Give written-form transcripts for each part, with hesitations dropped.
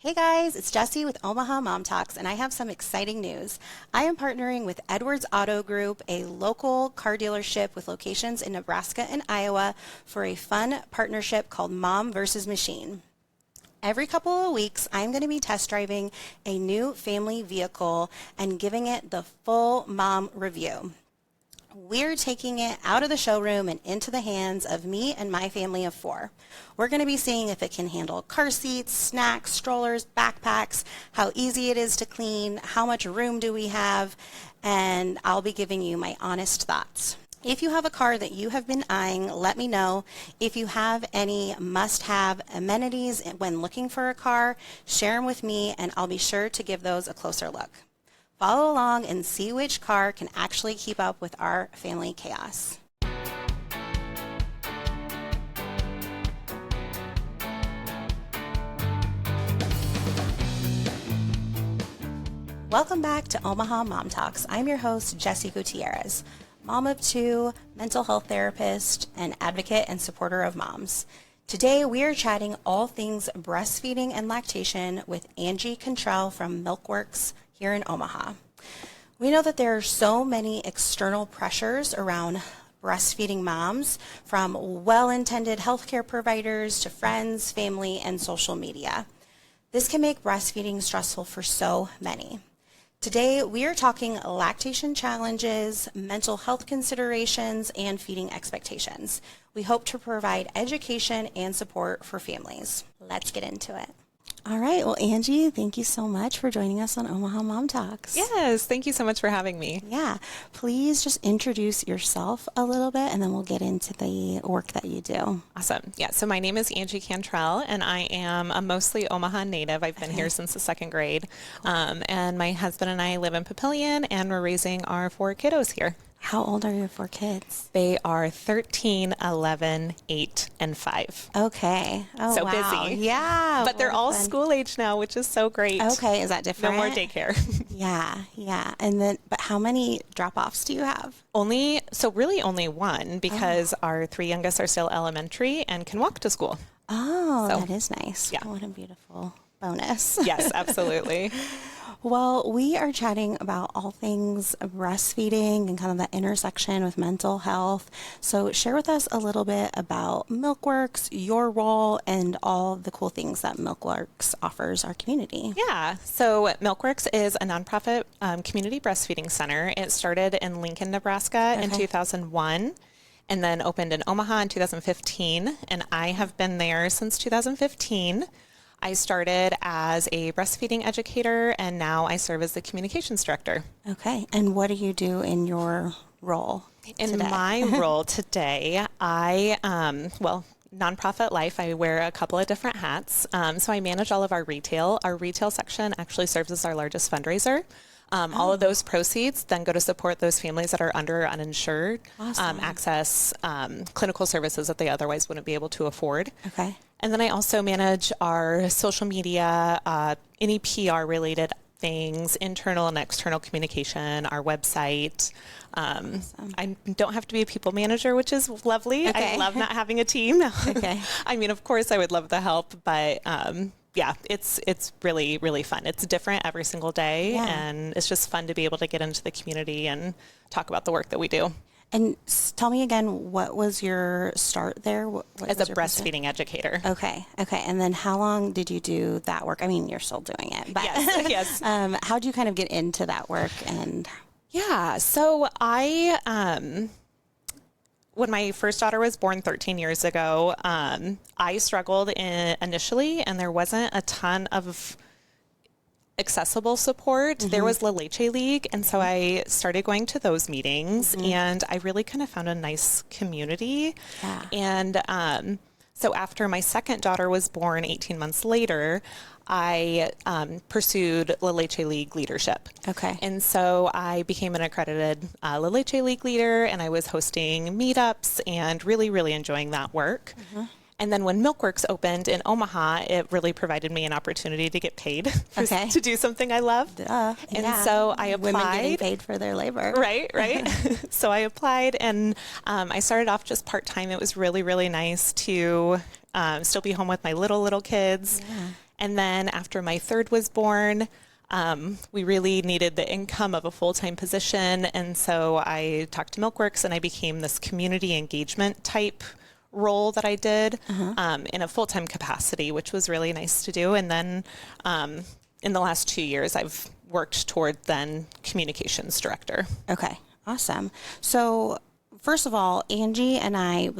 Hey guys, it's Jessie with Omaha Mom Talks, and I have some exciting news. I am partnering with Edwards Auto Group, a local car dealership with locations in Nebraska and Iowa, for a fun partnership called Mom vs. Machine. Every couple of weeks, I'm going to be test driving a new family vehicle and giving it the full mom review. We're taking it out of the showroom and into the hands of me and my family of 4. We're going to be seeing if it can handle car seats, snacks, strollers, backpacks, how easy it is to clean, how much room do we have, and I'll be giving you my honest thoughts. If you have a car that you have been eyeing, let me know. If you have any must-have amenities when looking for a car, share them with me, and I'll be sure to give those a closer look. Follow along and see which car can actually keep up with our family chaos. Welcome back to Omaha Mom Talks. I'm your host, Jessie Gutierrez, mom of 2, mental health therapist, and advocate and supporter of moms. Today, we are chatting all things breastfeeding and lactation with Angie Cantrell from Milkworks here in Omaha. We know that there are so many external pressures around breastfeeding moms, from well-intended healthcare providers to friends, family, and social media. This can make breastfeeding stressful for so many. Today, we are talking lactation challenges, mental health considerations, and feeding expectations. We hope to provide education and support for families. Let's get into it. All right. Well, Angie, thank you so much for joining us on Omaha Mom Talks. Yes. Thank you so much for having me. Yeah. Please just introduce yourself a little bit, and then we'll get into the work that you do. Awesome. Yeah. So my name is Angie Cantrell, and I am a mostly Omaha native. I've been here since the 2nd grade. And my husband and I live in Papillion, and we're raising our 4 kiddos here. How old are your 4 kids? They are 13, 11, 8, and 5. Okay. Oh, so wow. busy. Yeah. But they're all school age now, which is so great. Okay. Is that different? No more daycare. Yeah. And then, but how many drop-offs do you have? Really only one, because our 3 youngest are still elementary and can walk to school. Oh, that is nice. Yeah. What a beautiful bonus. Yes, absolutely. Well, we are chatting about all things breastfeeding and kind of that intersection with mental health. So share with us a little bit about Milkworks, your role, and all the cool things that Milkworks offers our community. Yeah. So Milkworks is a nonprofit community breastfeeding center. It started in Lincoln, Nebraska in 2001. And then opened in Omaha in 2015. And I have been there since 2015. I started as a breastfeeding educator, and now I serve as the communications director. Okay. And what do you do in your role In my role today, nonprofit life, I wear a couple of different hats. So I manage all of our retail. Our retail section actually serves as our largest fundraiser. All of those proceeds then go to support those families that are under or uninsured, access clinical services that they otherwise wouldn't be able to afford. Okay. And then I also manage our social media, any PR related things, internal and external communication, our website. I don't have to be a people manager, which is lovely. Okay. I love not having a team. Okay. I mean, of course I would love the help, but yeah, it's really, really fun. It's different every single day, and it's just fun to be able to get into the community and talk about the work that we do. And tell me again, what was your start there? What As a breastfeeding educator. Okay. And then how long did you do that work? I mean, you're still doing it, but yes. How did you kind of get into that work? And yeah, so when my first daughter was born 13 years ago, I struggled initially, and there wasn't a ton of accessible support. There was La Leche League, and so I started going to those meetings, and I really kind of found a nice community. Yeah. And so after my second daughter was born 18 months later, I pursued La Leche League leadership. Okay. And so I became an accredited La Leche League leader, and I was hosting meetups and really, really enjoying that work. And then when Milkworks opened in Omaha, it really provided me an opportunity to get paid to do something I loved. And so I applied. Women getting paid for their labor. Right. So I applied, and I started off just part-time. It was really, really nice to still be home with my little kids. Yeah. And then after my third was born, we really needed the income of a full-time position. And so I talked to Milkworks and I became this community engagement type role that I did in a full-time capacity, which was really nice to do. And then in the last 2 years, I've worked toward then communications director. Okay, awesome. So first of all, Angie and I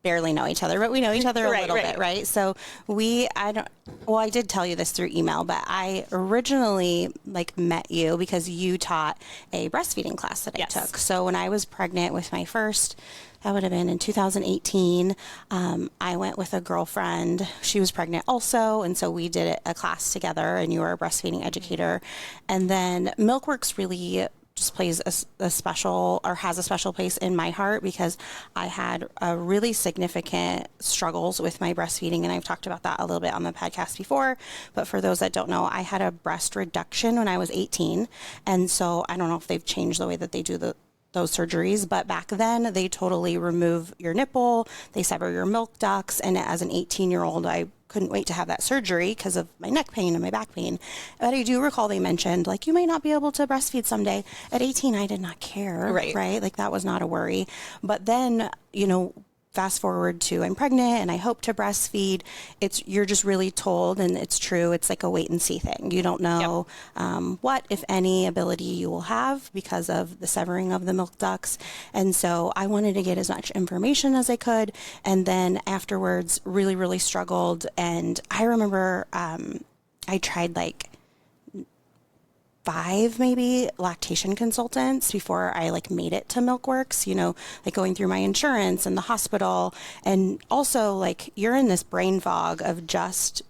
barely know each other, but we know each other a little bit, right? So I did tell you this through email, but I originally met you because you taught a breastfeeding class that I took. So when I was pregnant with my first, that would have been in 2018, I went with a girlfriend. She was pregnant also, and so we did a class together, and you were a breastfeeding educator. And then Milkworks really just plays a special, or has a special place in my heart, because I had a really significant struggles with my breastfeeding, and I've talked about that a little bit on the podcast before. But for those that don't know, I had a breast reduction when I was 18, and so I don't know if they've changed the way that they do those surgeries, but back then they totally remove your nipple, they sever your milk ducts, and as an 18-year-old, I couldn't wait to have that surgery because of my neck pain and my back pain. But I do recall they mentioned, you might not be able to breastfeed someday. At 18, I did not care, right? That was not a worry. But then, fast forward to I'm pregnant and I hope to breastfeed. You're just really told, and it's true, it's like a wait and see thing. You don't know what, if any, ability you will have because of the severing of the milk ducts. And so I wanted to get as much information as I could. And then afterwards really, really struggled. And I remember I tried 5 maybe lactation consultants before I made it to Milkworks, going through my insurance and the hospital. And also you're in this brain fog of just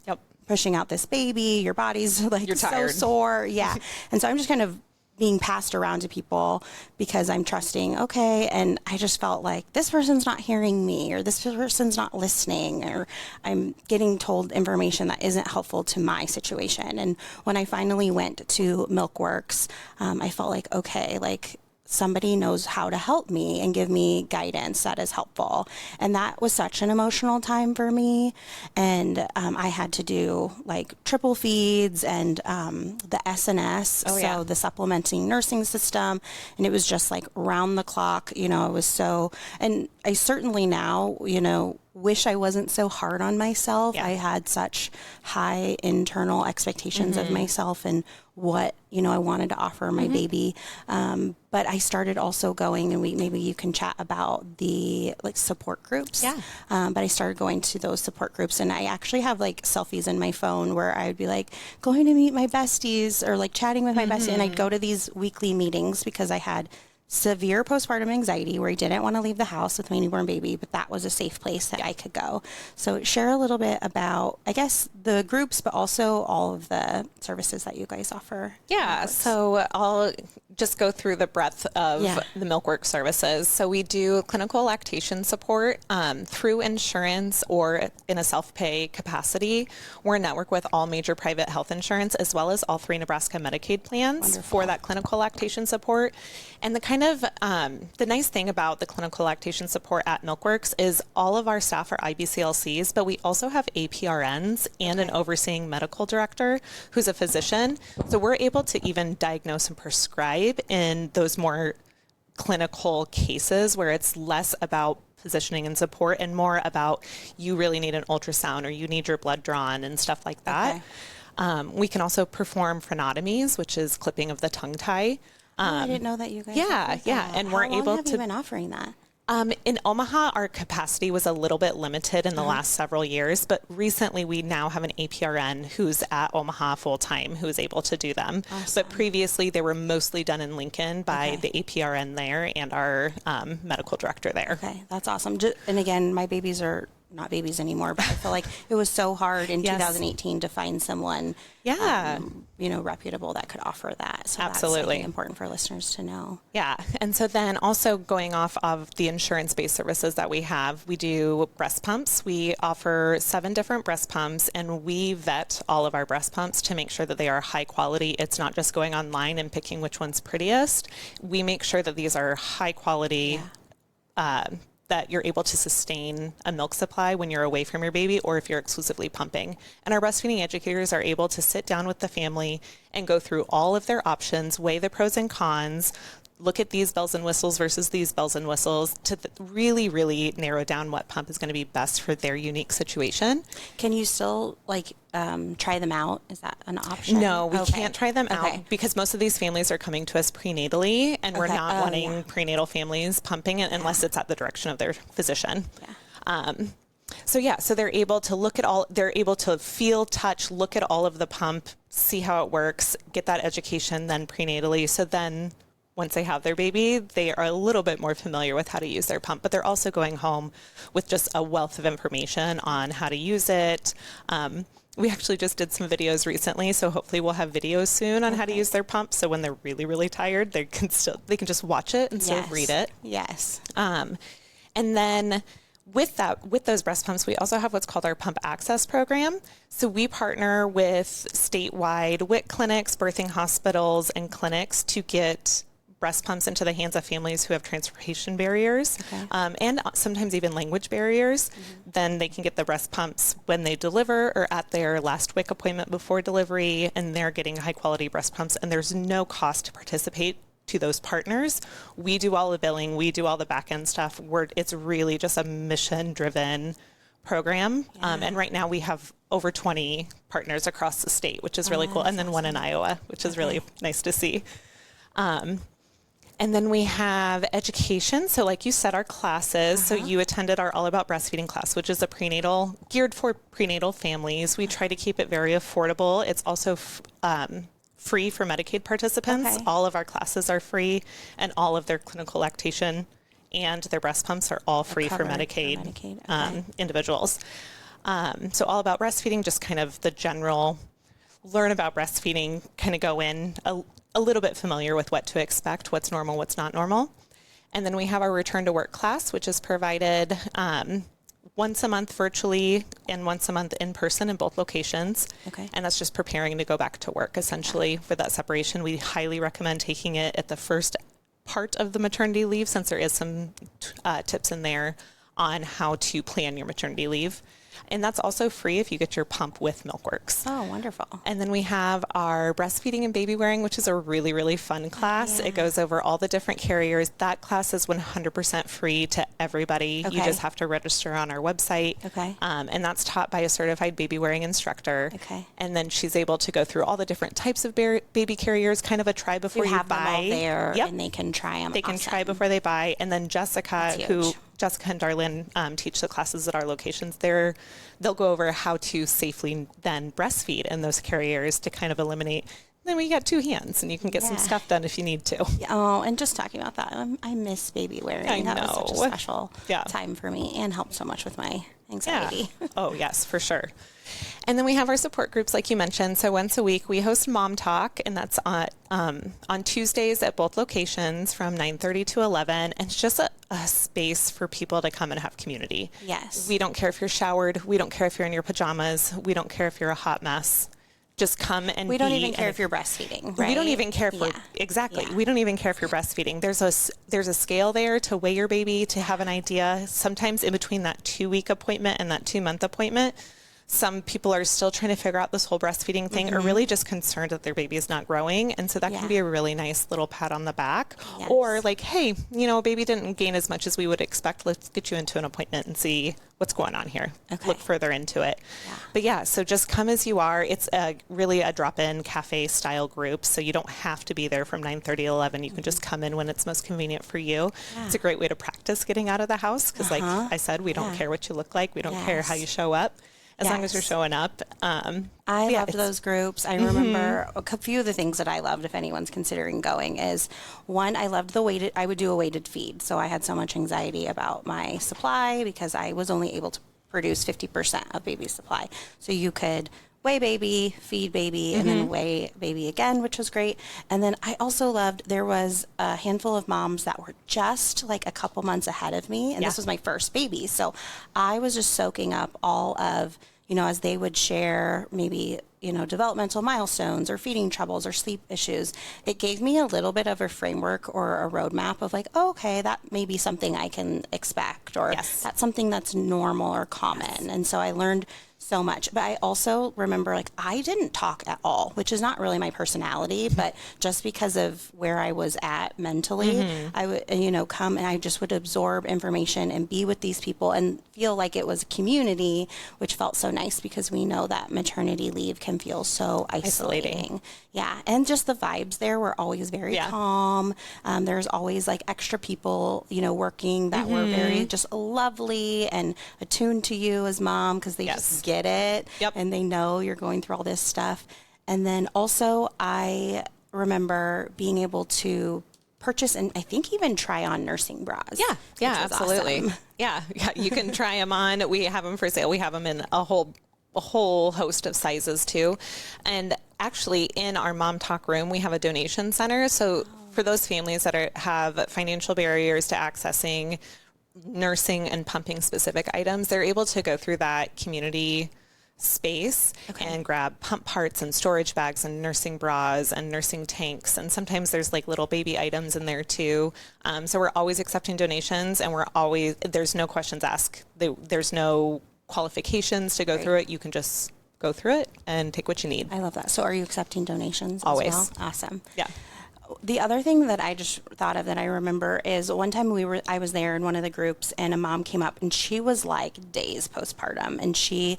pushing out this baby, your body's you're so tired. Sore. Yeah. And so I'm just kind of being passed around to people because I'm trusting, okay, and I just felt like this person's not hearing me, or this person's not listening, or I'm getting told information that isn't helpful to my situation. And when I finally went to Milkworks, I felt like, okay, somebody knows how to help me and give me guidance that is helpful. And that was such an emotional time for me. And I had to do triple feeds and the SNS, the supplementing nursing system. And it was just round the clock, it was so, and I certainly now, wish I wasn't so hard on myself. Yeah. I had such high internal expectations of myself and what, I wanted to offer my baby. But I started also going, and maybe you can chat about the support groups. Yeah. But I started going to those support groups, and I actually have selfies in my phone where I would be going to meet my besties, or chatting with my bestie. And I'd go to these weekly meetings because I had severe postpartum anxiety where I didn't want to leave the house with my newborn baby, but that was a safe place that I could go. So share a little bit about, I guess, the groups, but also all of the services that you guys offer. Yeah, so I'll just go through the breadth of the Milkworks services. So we do clinical lactation support through insurance or in a self-pay capacity. We're a network with all major private health insurance, as well as all 3 Nebraska Medicaid plans for that clinical lactation support. And the kind of the nice thing about the clinical lactation support at Milkworks is all of our staff are IBCLCs, but we also have APRNs and an overseeing medical director who's a physician. So we're able to even diagnose and prescribe in those more clinical cases where it's less about positioning and support and more about you really need an ultrasound or you need your blood drawn and stuff like that. Okay. We can also perform frenotomies, which is clipping of the tongue tie. I didn't know that you guys. Yeah, and we're able to. How long have you been offering that? In Omaha, our capacity was a little bit limited in the last several years, but recently we now have an APRN who's at Omaha full time who's able to do them. Awesome. But previously they were mostly done in Lincoln by the APRN there and our medical director there. Okay, that's awesome. And again, my babies are not babies anymore, but I feel like it was so hard in 2018 to find someone, reputable that could offer that. So absolutely, that's important for listeners to know. Yeah, and so then also going off of the insurance-based services that we have, we do breast pumps. We offer 7 different breast pumps, and we vet all of our breast pumps to make sure that they are high quality. It's not just going online and picking which one's prettiest. We make sure that these are high quality that you're able to sustain a milk supply when you're away from your baby or if you're exclusively pumping. And our breastfeeding educators are able to sit down with the family and go through all of their options, weigh the pros and cons, look at these bells and whistles versus these bells and whistles to really, really narrow down what pump is going to be best for their unique situation. Can you still try them out? Is that an option? No, we can't try them out because most of these families are coming to us prenatally, and we're not wanting prenatal families pumping it unless it's at the direction of their physician. Yeah. So they're able to look at they're able to feel, touch, look at all of the pump, see how it works, get that education then prenatally. So then once they have their baby, they are a little bit more familiar with how to use their pump, but they're also going home with just a wealth of information on how to use it. We actually just did some videos recently, so hopefully we'll have videos soon on how to use their pump. So when they're really, really tired, they can just watch it instead of read it. Yes. And then with those breast pumps, we also have what's called our Pump Access Program. So we partner with statewide WIC clinics, birthing hospitals, and clinics to get breast pumps into the hands of families who have transportation barriers, and sometimes even language barriers. Then they can get the breast pumps when they deliver or at their last WIC appointment before delivery, and they're getting high quality breast pumps, and there's no cost to participate to those partners. We do all the billing, we do all the back end stuff. It's really just a mission driven program. And right now we have over 20 partners across the state, which is really cool. And then one in Iowa, which is really nice to see. And then we have education. So like you said, our classes. So you attended our All About Breastfeeding class, which is geared for prenatal families. We try to keep it very affordable. It's also free for Medicaid participants. All of our classes are free, and all of their clinical lactation and their breast pumps are all free for Medicaid, individuals. So All About Breastfeeding, just kind of the general learn about breastfeeding, kind of go in a little bit familiar with what to expect, what's normal, what's not normal. And then we have our Return to Work class, which is provided once a month virtually and once a month in person in both locations. And that's just preparing to go back to work, essentially, for that separation. We highly recommend taking it at the first part of the maternity leave, since there is some tips in there on how to plan your maternity leave. And that's also free if you get your pump with Milkworks. Oh, wonderful. And then we have our breastfeeding and baby wearing, which is a really, really fun class. It goes over all the different carriers. That class is 100% free to everybody. You just have to register on our website. And that's taught by a certified baby wearing instructor. And then she's able to go through all the different types of baby carriers, kind of a try before you have buy. Them all there, and they can try them. They can try before they buy. And then Jessica and Darlene teach the classes at our locations. They'll go over how to safely then breastfeed in those carriers to kind of eliminate. Then we got two hands, and you can get some stuff done if you need to. Oh, and just talking about that, I miss baby wearing. I know. That was such a special time for me, and helped so much with my anxiety. Oh, yes, for sure. And then we have our support groups, like you mentioned. So once a week, we host Mom Talk, and that's on Tuesdays at both locations from 9:30 to 11. And it's just a space for people to come and have community. Yes. We don't care if you're showered. We don't care if you're in your pajamas. We don't care if you're a hot mess. Just come and we don't even care if you're breastfeeding, right? We don't even care for we don't even care if you're breastfeeding. There's a scale there to weigh your baby, to have an idea. Sometimes in between that 2-week appointment and that 2-month appointment, some people are still trying to figure out this whole breastfeeding thing, or really just concerned that their baby is not growing. And so that can be a really nice little pat on the back. Or like, hey, baby didn't gain as much as we would expect. Let's get you into an appointment and see what's going on here. Look further into it. But so just come as you are. It's really a drop-in cafe style group. So you don't have to be there from 9:30 to 11. You can just come in when it's most convenient for you. It's a great way to practice getting out of the house. Because like I said, we don't care what you look like. We don't care how you show up. As long as you're showing up. I loved those groups. I remember a few of the things that I loved, if anyone's considering going, is one, I loved I would do a weighted feed. So I had so much anxiety about my supply because I was only able to produce 50% of baby supply. So you could weigh baby, feed baby, and then weigh baby again, which was great. And then I also loved, there was a handful of moms that were just like a couple months ahead of me, and this was my first baby. So I was just soaking up all of, as they would share maybe, developmental milestones or feeding troubles or sleep issues, it gave me a little bit of a framework or a roadmap of like, oh, okay, that may be something I can expect, or that's something that's normal or common. And so I learned so much. But I also remember, like, I didn't talk at all, which is not really my personality, but just because of where I was at mentally, I would, come and I just would absorb information and be with these people and feel like it was a community, which felt so nice because we know that maternity leave can feel so isolating. Yeah. And just the vibes there were always very calm. There's always like extra people, working that were very just lovely and attuned to you as mom, because they just get it and they know you're going through all this stuff. And then also I remember being able to purchase and I think even try on nursing bras. Yeah, absolutely. Awesome. Yeah, you can try them on. We have them for sale. We have them in a whole host of sizes too. And actually in our Mom Talk room, we have a donation center. So for those families that have financial barriers to accessing nursing and pumping specific items, they're able to go through that community space and grab pump parts and storage bags and nursing bras and nursing tanks. And sometimes there's like little baby items in there too. So we're always accepting donations, and there's no questions asked. There's no qualifications to go through it. You can just go through it and take what you need. I love that. So are you accepting donations always? As well? Awesome. Yeah. The other thing that I just thought of that I remember is one time I was there in one of the groups, and a mom came up and she was like days postpartum, and she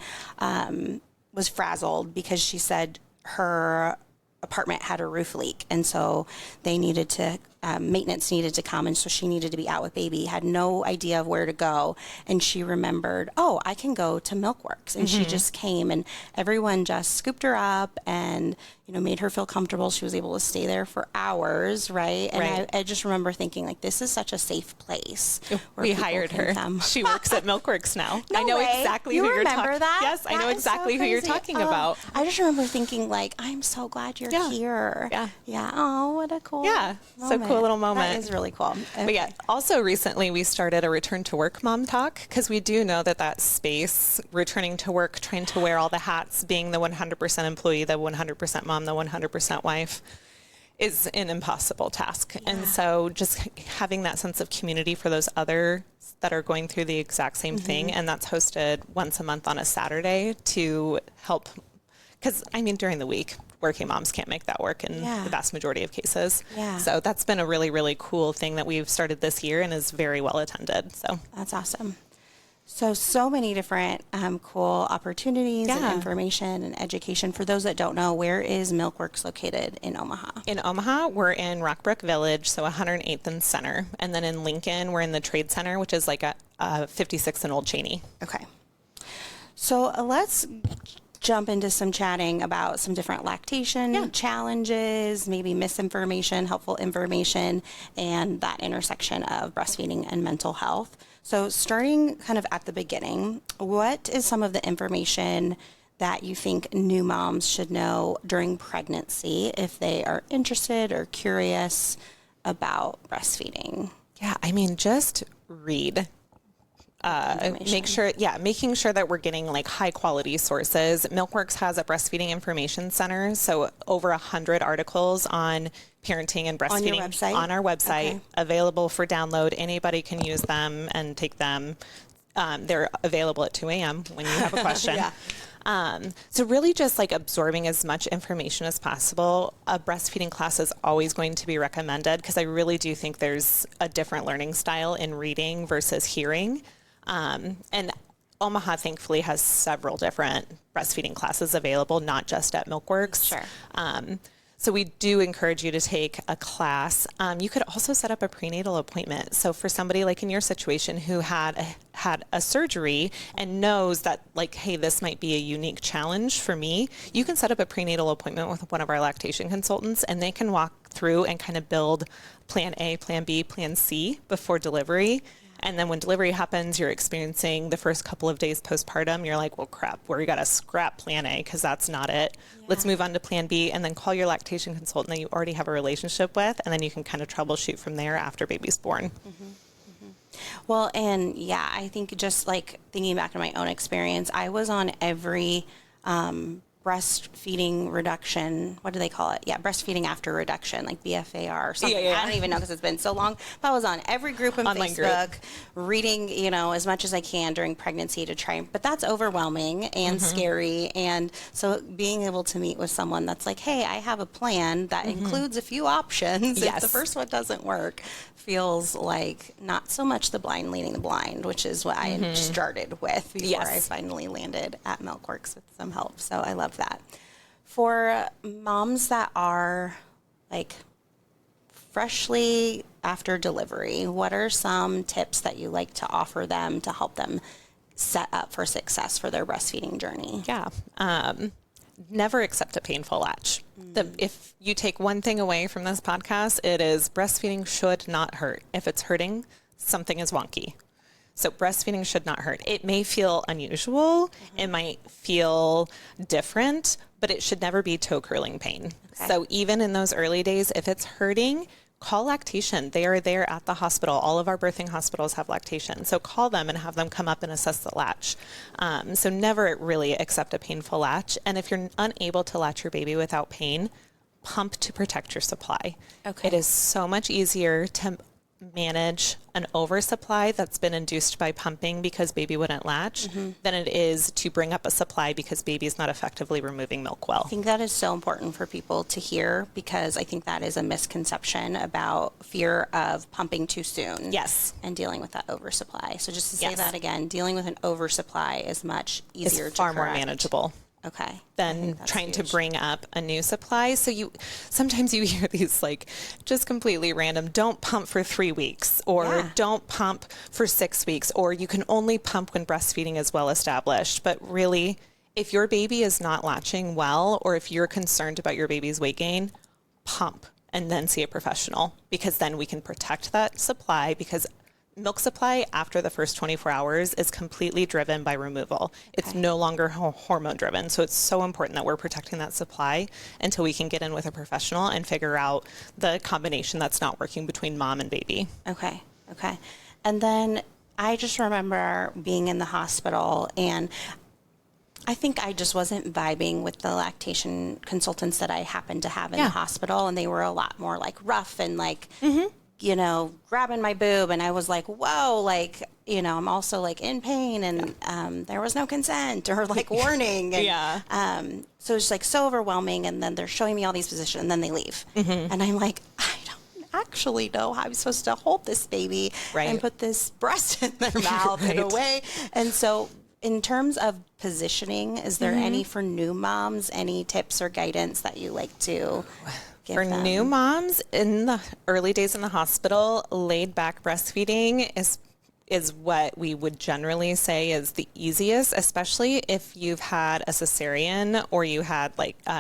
was frazzled because she said her apartment had a roof leak, and so they needed to maintenance needed to come, and so she needed to be out with baby, had no idea of where to go, and she remembered, oh, I can go to Milkworks, and she just came, and everyone just scooped her up and made her feel comfortable. She was able to stay there for hours, right? And I just remember thinking, like, this is such a safe place. We hired her. She works at Milkworks now. No I know way. exactly who you're talking about. That? Yes, I know exactly who you're talking about. I just remember thinking, like, I'm so glad you're here. Yeah. Oh, what a cool moment. So cool little moment. That is really cool. Okay. But yeah, also recently we started a return to work mom talk, because we do know that space, returning to work, trying to wear all the hats, being the 100% employee, the 100% mom, the 100% wife, is an impossible task. And so just having that sense of community for those others that are going through the exact same thing, and that's hosted once a month on a Saturday to help, because during the week, working moms can't make that work in the vast majority of cases. So that's been a really, really cool thing that we've started this year and is very well attended. So that's awesome. So many different cool opportunities and information and education. For those that don't know, where is Milkworks located in Omaha? In Omaha, we're in Rockbrook Village, so 108th and Center. And then in Lincoln, we're in the Trade Center, which is like a 56th and Old Cheney. Okay. So let's jump into some chatting about some different lactation challenges, maybe misinformation, helpful information, and that intersection of breastfeeding and mental health. So starting kind of at the beginning, what is some of the information that you think new moms should know during pregnancy if they are interested or curious about breastfeeding? Yeah, just read. Making sure that we're getting like high quality sources. Milkworks has a breastfeeding information center, so over 100 articles on parenting and breastfeeding on our website, available for download. Anybody can use them and take them. They're available at 2 a.m. when you have a question. So really just like absorbing as much information as possible. A breastfeeding class is always going to be recommended, because I really do think there's a different learning style in reading versus hearing. And Omaha thankfully has several different breastfeeding classes available, not just at Milkworks. Sure. So we do encourage you to take a class. You could also set up a prenatal appointment. So for somebody like in your situation who had a surgery and knows that, like, hey, this might be a unique challenge for me, you can set up a prenatal appointment with one of our lactation consultants, and they can walk through and kind of build plan A, plan B, plan C before delivery. And then when delivery happens, you're experiencing the first couple of days postpartum. You're like, well, crap, we got to scrap plan A because that's not it. Let's move on to plan B, and then call your lactation consultant that you already have a relationship with, and then you can kind of troubleshoot from there after baby's born. Well, and yeah, I think just like thinking back to my own experience, I was on every breastfeeding reduction. What do they call it? Yeah, breastfeeding after reduction, like BFAR or something. Yeah. I don't even know because it's been so long. But I was on every group on Facebook, reading, as much as I can during pregnancy to try. But that's overwhelming and scary. And so being able to meet with someone that's like, hey, I have a plan that includes a few options. If the first one doesn't work, feels like not so much the blind leading the blind, which is what I started with before I finally landed at Milkworks with some help. So I love that. For moms that are like freshly after delivery, what are some tips that you like to offer them to help them set up for success for their breastfeeding journey? Yeah. Never accept a painful latch. If you take one thing away from this podcast, it is breastfeeding should not hurt. If it's hurting, something is wonky. So breastfeeding should not hurt. It may feel unusual. It might feel different, but it should never be toe curling pain. Okay. So even in those early days, if it's hurting, call lactation. They are there at the hospital. All of our birthing hospitals have lactation. So call them and have them come up and assess the latch. So never really accept a painful latch. And if you're unable to latch your baby without pain, pump to protect your supply. Okay. It is so much easier to manage an oversupply that's been induced by pumping because baby wouldn't latch than it is to bring up a supply because baby's not effectively removing milk well. I think that is so important for people to hear because I think that is a misconception about fear of pumping too soon. Yes. And dealing with that oversupply. So just to say that again, dealing with an oversupply is much easier, it's far more manageable. Okay. Than trying to bring up a new supply. So sometimes you hear these like just completely random, don't pump for 3 weeks or don't pump for 6 weeks, or you can only pump when breastfeeding is well established. But really, if your baby is not latching well, or if you're concerned about your baby's weight gain, pump and then see a professional, because then we can protect that supply, because milk supply after the first 24 hours is completely driven by removal. It's no longer hormone driven. So it's so important that we're protecting that supply until we can get in with a professional and figure out the combination that's not working between mom and baby. Okay. And then I just remember being in the hospital, and I think I just wasn't vibing with the lactation consultants that I happened to have in the hospital. And they were a lot more like rough and like, grabbing my boob, and I was like, whoa, like, I'm also like in pain, and there was no consent or like warning. And, so it's like so overwhelming, and then they're showing me all these positions, and then they leave. And I'm like, I don't actually know how I'm supposed to hold this baby and put this breast in their mouth in a way. And so in terms of positioning, is there any for new moms, any tips or guidance that you like to for them? New moms in the early days in the hospital, laid back breastfeeding is what we would generally say is the easiest, especially if you've had a cesarean or you had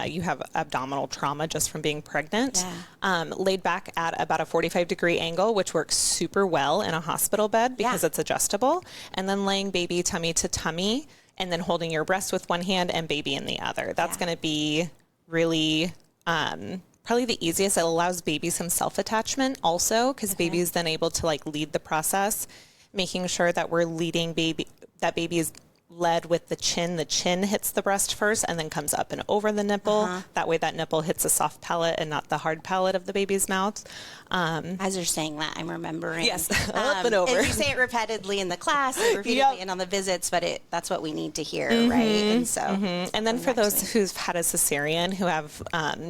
you have abdominal trauma just from being pregnant. Laid back at about a 45-degree angle, which works super well in a hospital bed because it's adjustable, and then laying baby tummy to tummy, and then holding your breast with one hand and baby in the other. That's going to be really probably the easiest. It allows baby some self-attachment also, because baby is then able to like lead the process, making sure that we're leading baby, that baby is led with the chin. The chin hits the breast first and then comes up and over the nipple. That way that nipple hits the soft palate and not the hard palate of the baby's mouth. As you're saying that, I'm remembering. Yes, up and over. And you say it repeatedly in the class and repeatedly and on the visits, but that's what we need to hear, right? And so, and then for those who've had a cesarean, who have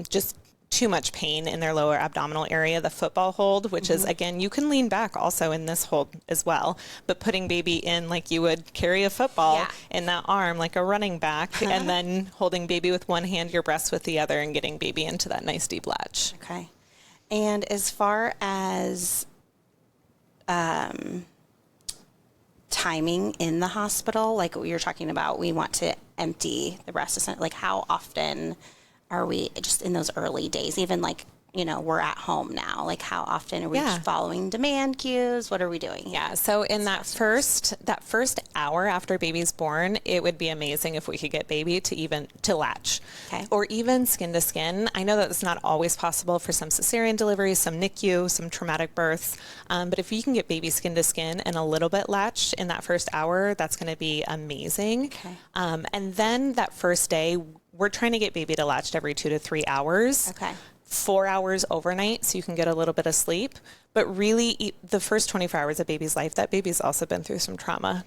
just too much pain in their lower abdominal area, the football hold, which is, again, you can lean back also in this hold as well, but putting baby in like you would carry a football in that arm, like a running back, and then holding baby with one hand, your breast with the other, and getting baby into that nice deep latch. Okay. And as far as timing in the hospital, like what you're talking about, we want to empty the breast, like how often are we just in those early days, even like, we're at home now? Like, how often are we just following demand cues? What are we doing? Yeah. So in that first hour after baby's born, it would be amazing if we could get baby to latch, or even skin to skin. I know that it's not always possible for some cesarean deliveries, some NICU, some traumatic births. But if you can get baby skin to skin and a little bit latched in that first hour, that's going to be amazing. Okay. And then that first day, we're trying to get baby to latched every 2 to 3 hours. Okay. 4 hours overnight so you can get a little bit of sleep. But really, the first 24 hours of baby's life, that baby's also been through some trauma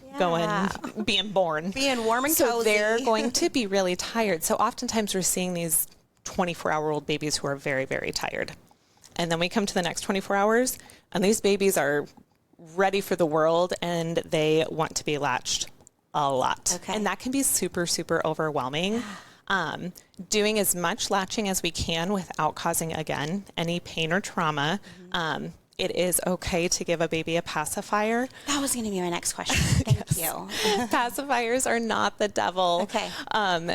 being born. Being warm and cozy. So cozy. they're going to be really tired. So oftentimes we're seeing these 24-hour-old babies who are very, very tired. And then we come to the next 24 hours, and these babies are ready for the world, and they want to be latched a lot. Okay. And that can be super, super overwhelming. Doing as much latching as we can without causing, again, any pain or trauma. It is okay to give a baby a pacifier. That was going to be my next question. Thank you. Pacifiers are not the devil. Okay.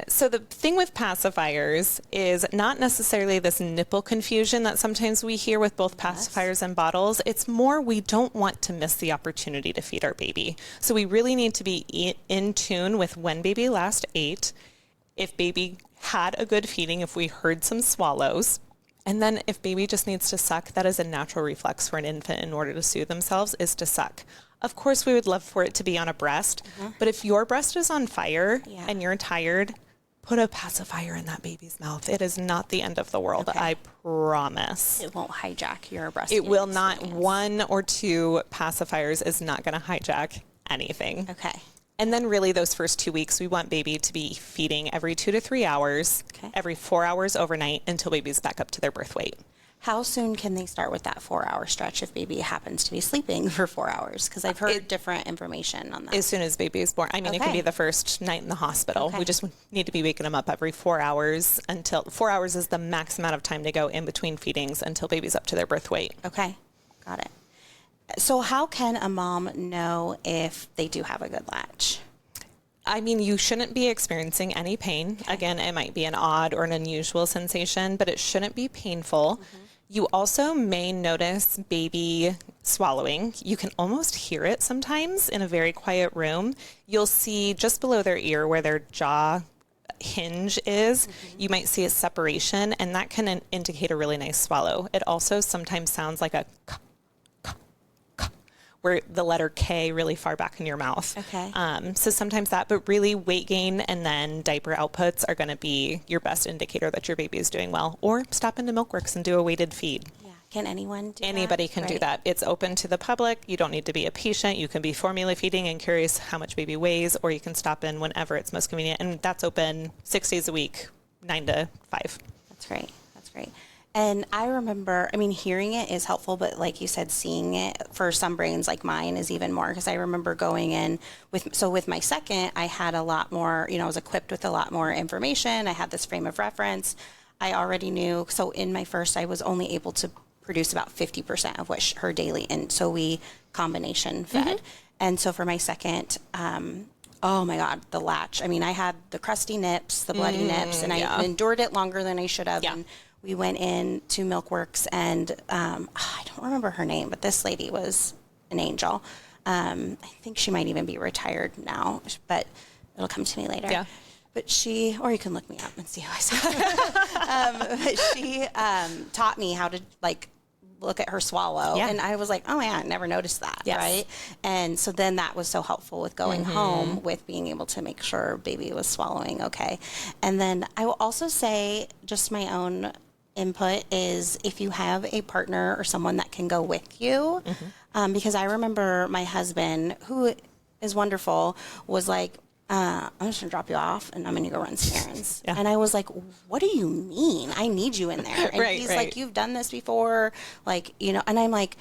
So the thing with pacifiers is not necessarily this nipple confusion that sometimes we hear with both pacifiers and bottles. It's more we don't want to miss the opportunity to feed our baby. So we really need to be in tune with when baby last ate, if baby had a good feeding, if we heard some swallows. And then if baby just needs to suck, that is a natural reflex for an infant in order to soothe themselves, is to suck. Of course, we would love for it to be on a breast, but if your breast is on fire and you're tired, put a pacifier in that baby's mouth. It is not the end of the world, I promise. It won't hijack your breastfeeding It will not. experience. 1 or 2 pacifiers is not going to hijack anything. Okay. And then really those first 2 weeks, we want baby to be feeding every 2 to 3 hours, every 4 hours overnight until baby's back up to their birth weight. How soon can they start with that 4-hour stretch if baby happens to be sleeping for 4 hours? Because I've heard different information on that. As soon as baby is born. I mean, it can be the first night in the hospital. We just need to be waking them up every 4 hours until 4 hours is the max amount of time to go in between feedings until baby's up to their birth weight. Okay. Got it. So how can a mom know if they do have a good latch? I mean, you shouldn't be experiencing any pain. Again, it might be an odd or an unusual sensation, but it shouldn't be painful. You also may notice baby swallowing. You can almost hear it sometimes in a very quiet room. You'll see just below their ear where their jaw hinge is, you might see a separation, and that can indicate a really nice swallow. It also sometimes sounds like a where the letter K really far back in your mouth. Okay. So sometimes that, but really weight gain and then diaper outputs are going to be your best indicator that your baby is doing well. Or stop into Milkworks and do a weighted feed. Yeah. Can anyone do Anybody that? can do that. It's open to the public. You don't need to be a patient. You can be formula feeding and curious how much baby weighs, or you can stop in whenever it's most convenient. And that's open 6 days a week, 9 to 5. That's great. That's great. And I remember, I mean, hearing it is helpful, but like you said, seeing it for some brains like mine is even more, because I remember going in with my second, I had a lot more, I was equipped with a lot more information. I had this frame of reference. I already knew. So in my first, I was only able to produce about 50% of what her daily, and so we combination fed. And so for my second, oh my God, the latch. I mean, I had the crusty nips, the bloody nips, and I endured it longer than I should have. Yeah. And we went in to Milkworks, and I don't remember her name, but this lady was an angel. I think she might even be retired now, but it'll come to me later. Yeah. But she, or you can look me up and see who I said. But she taught me how to look at her swallow. Yeah. And I was like, oh yeah, I never noticed that. Yes. Right. And so then that was so helpful with going home, with being able to make sure baby was swallowing okay. And then I will also say, just my own input is, if you have a partner or someone that can go with you, because I remember my husband, who is wonderful, was like, I'm just gonna drop you off and I'm gonna go run some errands. Yeah. And I was like, what do you mean? I need you in there. And he's like, you've done this before, and I'm like,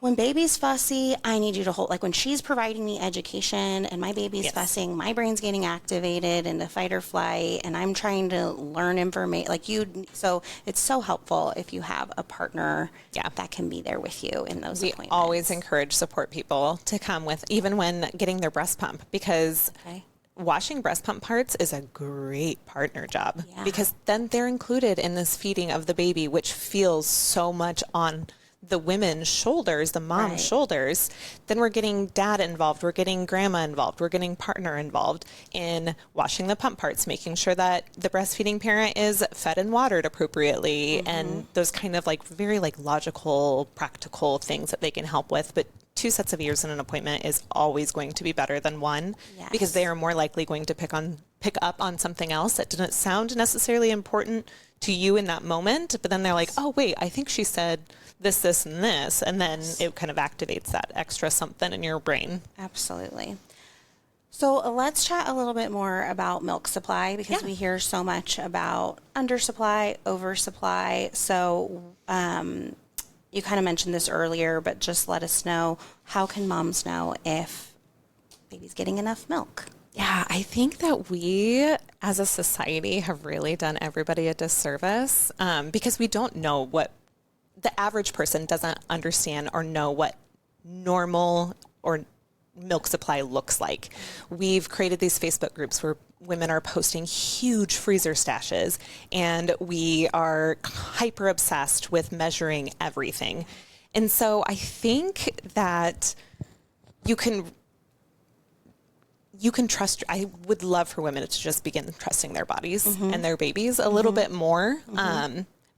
when baby's fussy, I need you to hold, when she's providing me education and my baby's fussing, my brain's getting activated into fight or flight, and I'm trying to learn information, so it's so helpful if you have a partner that can be there with you in those appointments. We always encourage support people to come with, even when getting their breast pump, because washing breast pump parts is a great partner job because then they're included in this feeding of the baby, which feels so much on the women's shoulders, the mom's shoulders. Then we're getting dad involved, we're getting grandma involved, we're getting partner involved in washing the pump parts, making sure that the breastfeeding parent is fed and watered appropriately, and those kind of like very like logical, practical things that they can help with. But 2 sets of ears in an appointment is always going to be better than one because they are more likely going to pick up on something else that didn't sound necessarily important to you in that moment, but then they're like, oh wait, I think she said this, this, and this, and then it kind of activates that extra something in your brain. Absolutely. So let's chat a little bit more about milk supply because we hear so much about undersupply, oversupply. So you kind of mentioned this earlier, but just let us know, how can moms know if baby's getting enough milk? Yeah, I think that we as a society have really done everybody a disservice because we don't know what the average person doesn't understand or know what normal or milk supply looks like. We've created these Facebook groups where women are posting huge freezer stashes, and we are hyper obsessed with measuring everything. And so I think that you can trust. I would love for women to just begin trusting their bodies and their babies a little bit more.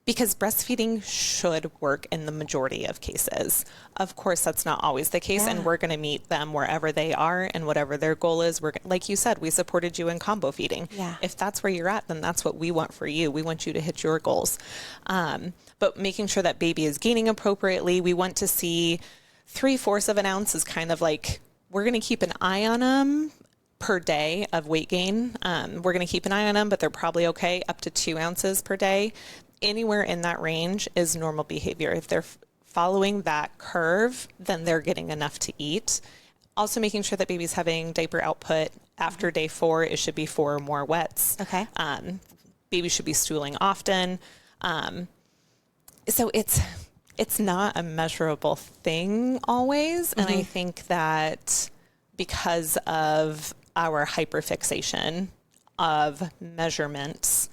Because breastfeeding should work in the majority of cases. Of course, that's not always the case, and we're going to meet them wherever they are and whatever their goal is. We're, like you said, we supported you in combo feeding. If that's where you're at, then that's what we want for you. We want you to hit your goals. But making sure that baby is gaining appropriately, we want to see 3/4 of an ounce is kind of like, we're going to keep an eye on them per day of weight gain. We're going to keep an eye on them, but they're probably okay up to 2 ounces per day. Anywhere in that range is normal behavior. If they're following that curve, then they're getting enough to eat. Also making sure that baby's having diaper output after day 4. It should be 4 or more wets. Okay. Baby should be stooling often. So it's not a measurable thing always. And I think that because of our hyperfixation of measurements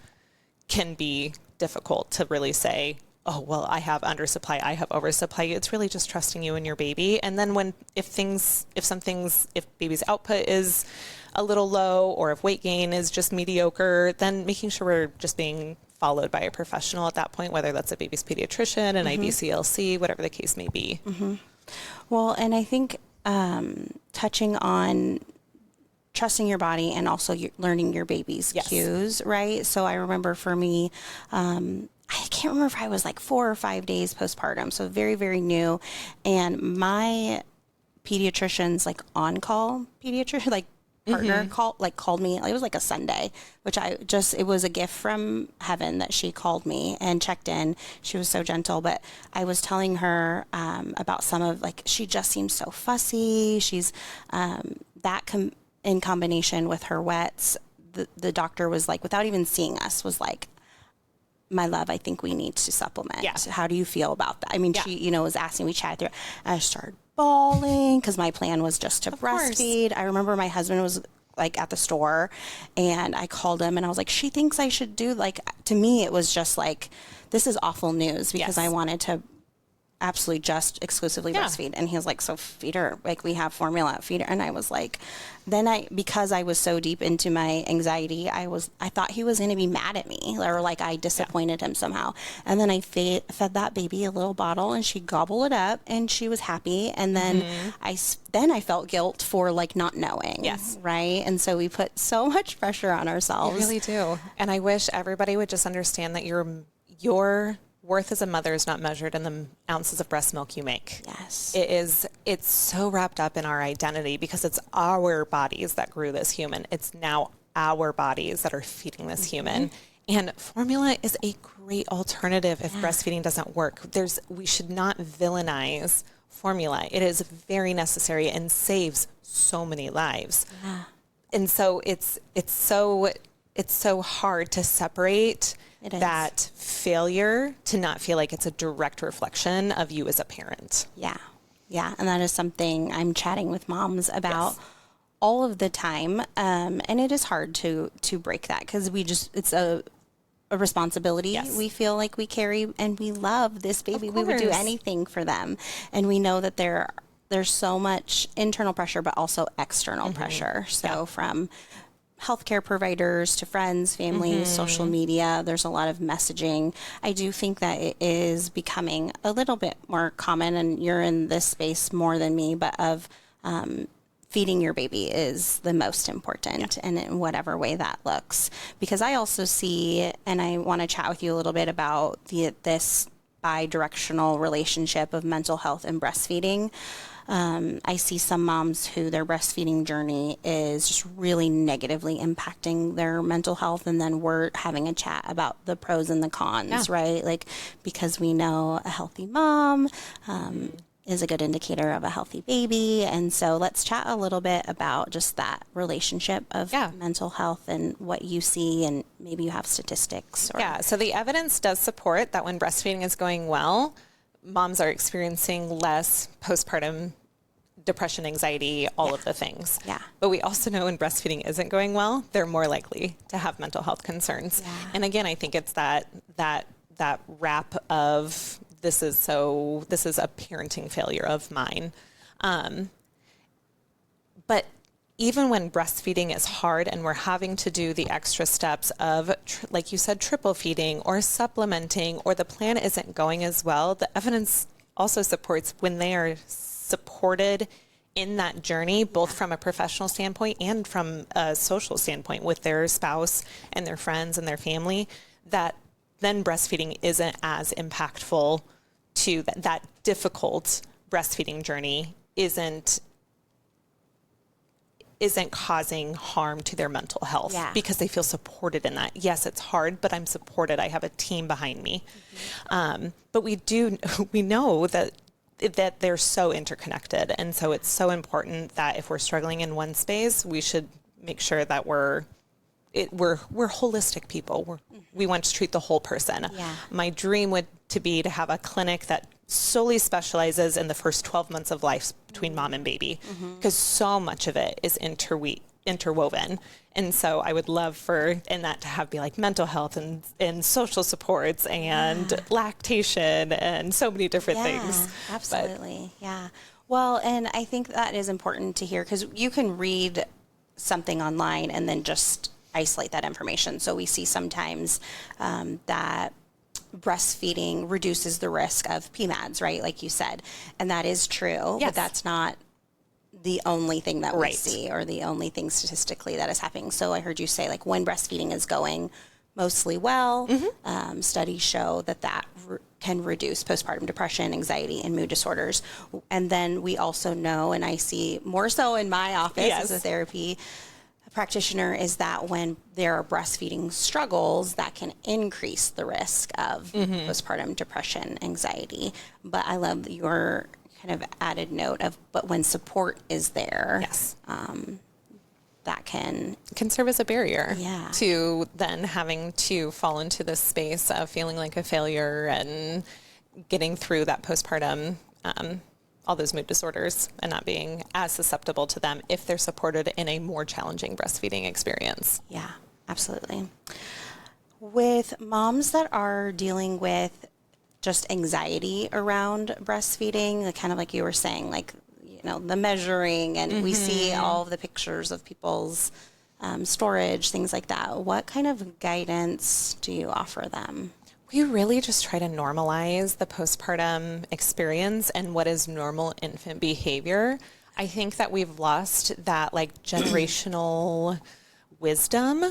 can be difficult to really say, oh, well, I have undersupply, I have oversupply. It's really just trusting you and your baby. And then if baby's output is a little low, or if weight gain is just mediocre, then making sure we're just being followed by a professional at that point, whether that's a baby's pediatrician, an IBCLC, whatever the case may be. Well, and I think touching on trusting your body and also learning your baby's cues, right? So I remember for me, I can't remember if I was like 4 or 5 days postpartum, so very, very new. And my pediatrician's like on-call pediatrician, like partner called me. It was like a Sunday, which it was a gift from heaven that she called me and checked in. She was so gentle, but I was telling her about some of, like, she just seems so fussy. She's in combination with her wets, the doctor was like, without even seeing us, was like, my love, I think we need to supplement. How do you feel about that? I mean, she, was asking, we chatted through, and I started bawling because my plan was just to breastfeed. I remember my husband was like at the store, and I called him and I was like, she thinks I should do, like, to me, it was just like, this is awful news because I wanted to absolutely just exclusively breastfeed. And he was like, so feed her, like, we have formula, feed her. And I was like, because I was so deep into my anxiety, I thought he was going to be mad at me, or like I disappointed him somehow. And then I fed that baby a little bottle, and she gobbled it up, and she was happy. And then I felt guilt for like not knowing. Right. And so we put so much pressure on ourselves. You really do. And I wish everybody would just understand that your worth as a mother is not measured in the ounces of breast milk you make. It's so wrapped up in our identity because it's our bodies that grew this human. It's now our bodies that are feeding this human. And formula is a great alternative if breastfeeding doesn't work. We should not villainize formula. It is very necessary and saves so many lives. And so it's so hard to separate that failure to not feel like it's a direct reflection of you as a parent. Yeah. And that is something I'm chatting with moms about all of the time. And it is hard to break that because it's a responsibility Yes. we feel like we carry, and we love this baby. We would do anything for them. And we know that there's so much internal pressure, but also external pressure. So from healthcare providers to friends, family, social media, there's a lot of messaging. I do think that it is becoming a little bit more common, and you're in this space more than me, but of feeding your baby is the most important, and in whatever way that looks. Because I also see, and I want to chat with you a little bit about this bi-directional relationship of mental health and breastfeeding. I see some moms who their breastfeeding journey is just really negatively impacting their mental health. And then we're having a chat about the pros and the cons, right? Like, because we know a healthy mom is a good indicator of a healthy baby. And so let's chat a little bit about just that relationship of mental health and what you see, and maybe you have statistics. So the evidence does support that when breastfeeding is going well, moms are experiencing less postpartum depression, anxiety, all of the things. But we also know when breastfeeding isn't going well, they're more likely to have mental health concerns. And again, I think it's that wrap of this is a parenting failure of mine. But even when breastfeeding is hard and we're having to do the extra steps of, like you said, triple feeding or supplementing, or the plan isn't going as well, the evidence also supports when they are supported in that journey, both from a professional standpoint and from a social standpoint with their spouse and their friends and their family, that then breastfeeding isn't as impactful to that difficult breastfeeding journey isn't causing harm to their mental health because they feel supported in that. Yes, it's hard, but I'm supported. I have a team behind me. But we know that they're so interconnected. And so it's so important that if we're struggling in one space, we should make sure that we're holistic people. We want to treat the whole person. My dream would to be to have a clinic that solely specializes in the first 12 months of life between mom and baby, because so much of it is interwoven. And so I would love for that to be like mental health and social supports and lactation and so many different things. Absolutely. Well, and I think that is important to hear, because you can read something online and then just isolate that information. So we see sometimes that breastfeeding reduces the risk of PMADs, right? Like you said, and that is true, but that's not the only thing that we see, or the only thing statistically that is happening. So I heard you say, like, when breastfeeding is going mostly well, studies show that can reduce postpartum depression, anxiety, and mood disorders. And then we also know, and I see more so in my office as a therapy practitioner, is that when there are breastfeeding struggles, that can increase the risk of postpartum depression, anxiety. But I love your kind of added note of, but when support is there, that can serve as a barrier to then having to fall into this space of feeling like a failure and getting through that postpartum all those mood disorders, and not being as susceptible to them if they're supported in a more challenging breastfeeding experience. Yeah, absolutely. With moms that are dealing with just anxiety around breastfeeding, kind of like you were saying, like, the measuring, and we see all of the pictures of people's storage, things like that. What kind of guidance do you offer them? We really just try to normalize the postpartum experience and what is normal infant behavior. I think that we've lost that generational wisdom.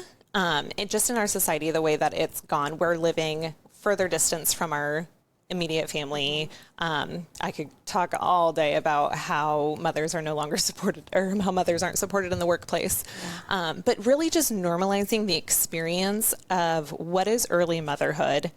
Just in our society, the way that it's gone, we're living further distance from our immediate family. I could talk all day about how mothers are no longer supported, or how mothers aren't supported in the workplace. But really just normalizing the experience of what is early motherhood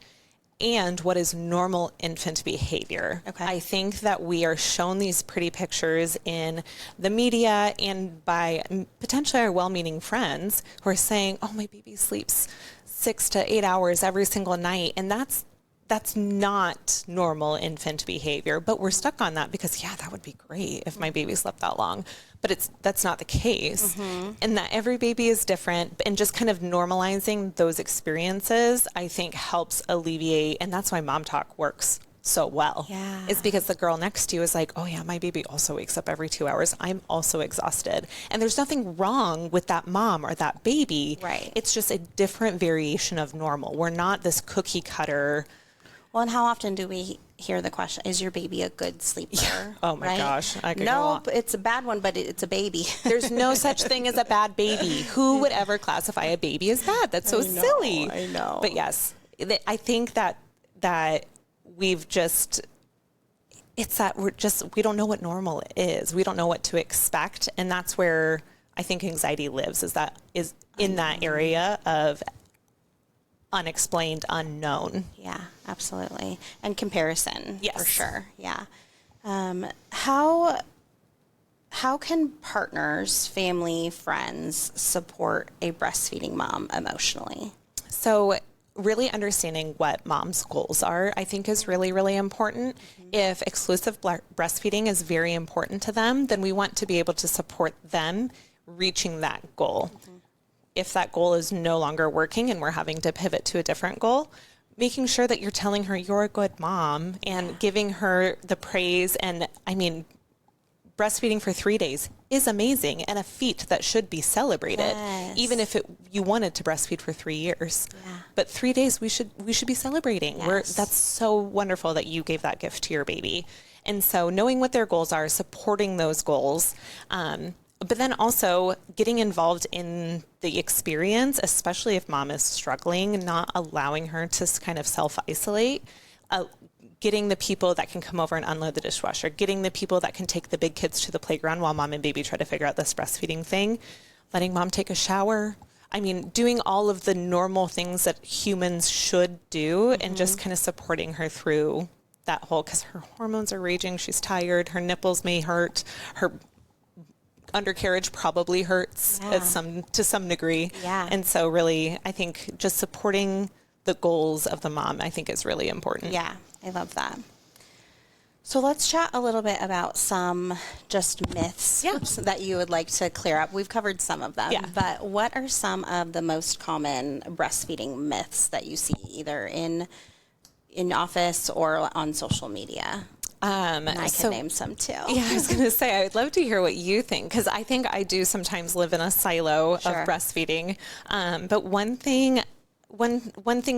and what is normal infant behavior. I think that we are shown these pretty pictures in the media and by potentially our well-meaning friends who are saying, oh, my baby sleeps 6 to 8 hours every single night. And that's that's not normal infant behavior, but we're stuck on that because, yeah, that would be great if my baby slept that long. But that's not the case. And that every baby is different, and just kind of normalizing those experiences, I think, helps alleviate. And that's why Mom Talk works so well. Yeah. Is because the girl next to you is like, oh yeah, my baby also wakes up every 2 hours. I'm also exhausted. And there's nothing wrong with that mom or that baby. Right. It's just a different variation of normal. We're not this cookie cutter. Well, and how often do we hear the question, is your baby a good sleeper? Yeah. Oh my gosh. I could go no, on. it's a bad one, but it's a baby. There's no such thing as a bad baby. Who would ever classify a baby as bad? That's so silly. I know. But yes, I think that we've just, it's that we don't know what normal is. We don't know what to expect. And that's where I think anxiety lives, is in that area of unexplained, unknown. Yeah, absolutely. And comparison, yes, for sure. Yeah. How can partners, family, friends support a breastfeeding mom emotionally? So really understanding what mom's goals are, I think, is really, really important. If exclusive breastfeeding is very important to them, then we want to be able to support them reaching that goal. If that goal is no longer working and we're having to pivot to a different goal, making sure that you're telling her you're a good mom and giving her the praise. And I mean, breastfeeding for 3 days is amazing and a feat that should be celebrated. Yes. Even if you wanted to breastfeed for 3 years. Yeah. But 3 days we should be celebrating. Yes. That's so wonderful that you gave that gift to your baby. And so knowing what their goals are, supporting those goals, but then also getting involved in the experience, especially if mom is struggling, not allowing her to kind of self-isolate, getting the people that can come over and unload the dishwasher, getting the people that can take the big kids to the playground while mom and baby try to figure out this breastfeeding thing, letting mom take a shower. I mean, doing all of the normal things that humans should do and just kind of supporting her through that whole, because her hormones are raging, she's tired, her nipples may hurt, her undercarriage probably hurts to some degree. Yeah. And so really, I think just supporting the goals of the mom, I think, is really important. Yeah, I love that. So let's chat a little bit about some just myths that you would like to clear up. We've covered some of them, but what are some of the most common breastfeeding myths that you see either in office or on social media? And I can name some too. Yeah, I was going to say, I would love to hear what you think, because I think I do sometimes live in a silo of breastfeeding. But one thing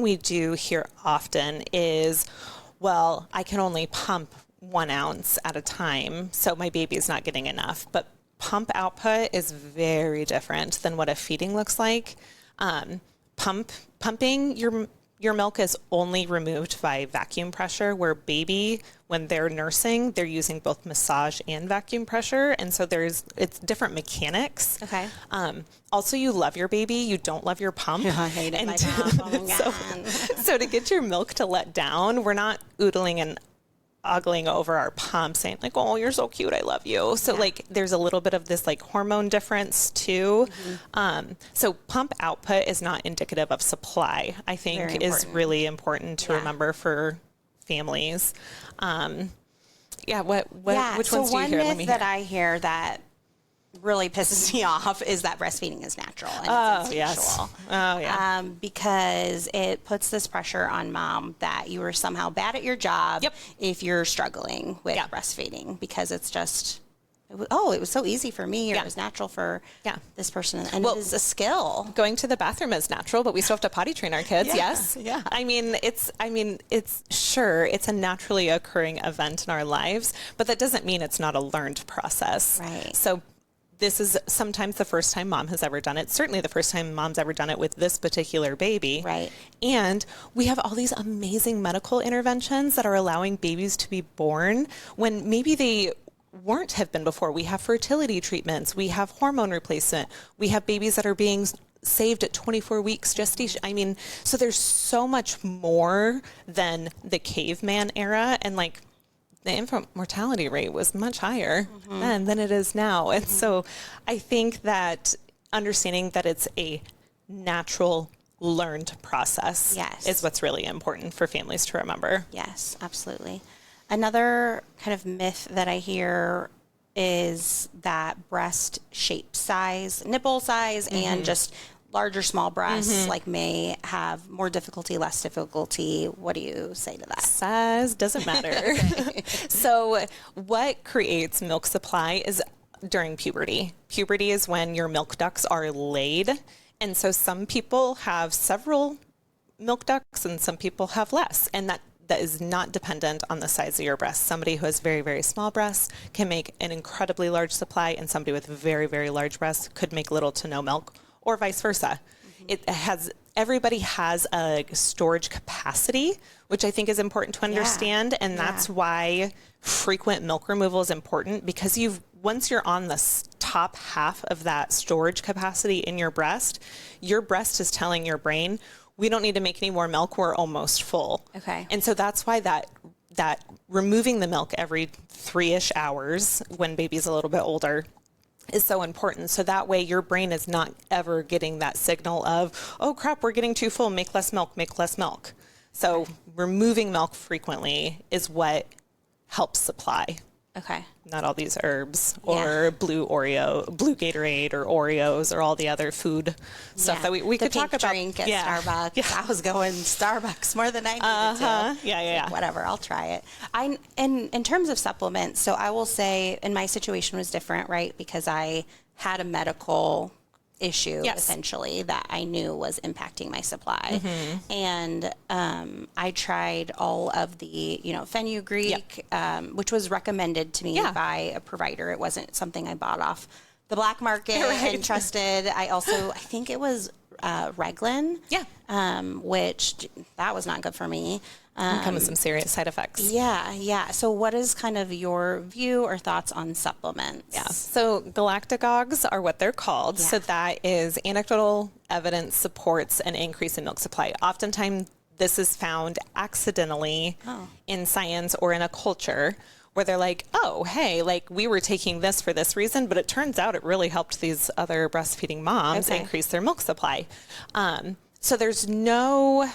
we do hear often is, well, I can only pump 1 ounce at a time, so my baby is not getting enough. But pump output is very different than what a feeding looks like. Pumping your milk is only removed by vacuum pressure, where baby, when they're nursing, they're using both massage and vacuum pressure. And so it's different mechanics. Okay. Also, you love your baby. You don't love your pump. I hate it, my pump. So to get your milk to let down, we're not oodling and ogling over our pump saying like, oh, you're so cute, I love you. So like there's a little bit of this like hormone difference too. So pump output is not indicative of supply, I think is really important to remember for families. Which ones do you hear? So one myth that I hear that really pisses me off is that breastfeeding is natural and it's instinctual. Because it puts this pressure on mom that you are somehow bad at your job if you're struggling with breastfeeding, because it's just, it was so easy for me, or it was natural for this person, and it is a skill. Going to the bathroom is natural, but we still have to potty train our kids. Yes. Yeah. I mean, it's a naturally occurring event in our lives, but that doesn't mean it's not a learned process. Right. So this is sometimes the first time mom has ever done it. Certainly the first time mom's ever done it with this particular baby. Right. And we have all these amazing medical interventions that are allowing babies to be born when maybe they weren't have been before. We have fertility treatments. We have hormone replacement. We have babies that are being saved at 24 weeks gestation. I mean, so there's so much more than the caveman era, and like the infant mortality rate was much higher then than it is now. And so I think that understanding that it's a natural learned process. Yes. Is what's really important for families to remember. Yes, absolutely. Another kind of myth that I hear is that breast shape size, nipple size, and just large or small breasts like may have more difficulty, less difficulty. What do you say to that? Size doesn't matter. So what creates milk supply is during puberty. Puberty is when your milk ducts are laid. And so some people have several milk ducts and some people have less. And that is not dependent on the size of your breast. Somebody who has very, very small breasts can make an incredibly large supply, and somebody with very, very large breasts could make little to no milk, or vice versa. Everybody has a storage capacity, which I think is important to understand. And that's why frequent milk removal is important, because once you're on the top half of that storage capacity in your breast is telling your brain, we don't need to make any more milk. We're almost full. Okay. And so that's why that removing the milk every 3-ish hours when baby's a little bit older is so important. So that way your brain is not ever getting that signal of, oh crap, we're getting too full, make less milk, make less milk. So removing milk frequently is what helps supply. Okay. Not all these herbs or blue Gatorade or Oreos or all the other food stuff that we could talk about. Drink at Starbucks. Yeah. I was going Starbucks more than I needed to. Yeah. Whatever, I'll try it. In terms of supplements, so I will say, and my situation was different, right? Because I had a medical issue essentially that I knew was impacting my supply. And I tried all of the, fenugreek, which was recommended to me by a provider. It wasn't something I bought off the black market and trusted. I think it was Reglan, which that was not good for me. Come with some serious side effects. Yeah. So what is kind of your view or thoughts on supplements? Yeah. So galactagogues are what they're called. Yeah. So that is anecdotal evidence supports an increase in milk supply. Oftentimes this is found accidentally in science or in a culture where they're like, oh, hey, like we were taking this for this reason, but it turns out it really helped these other breastfeeding moms increase their milk supply. So there's no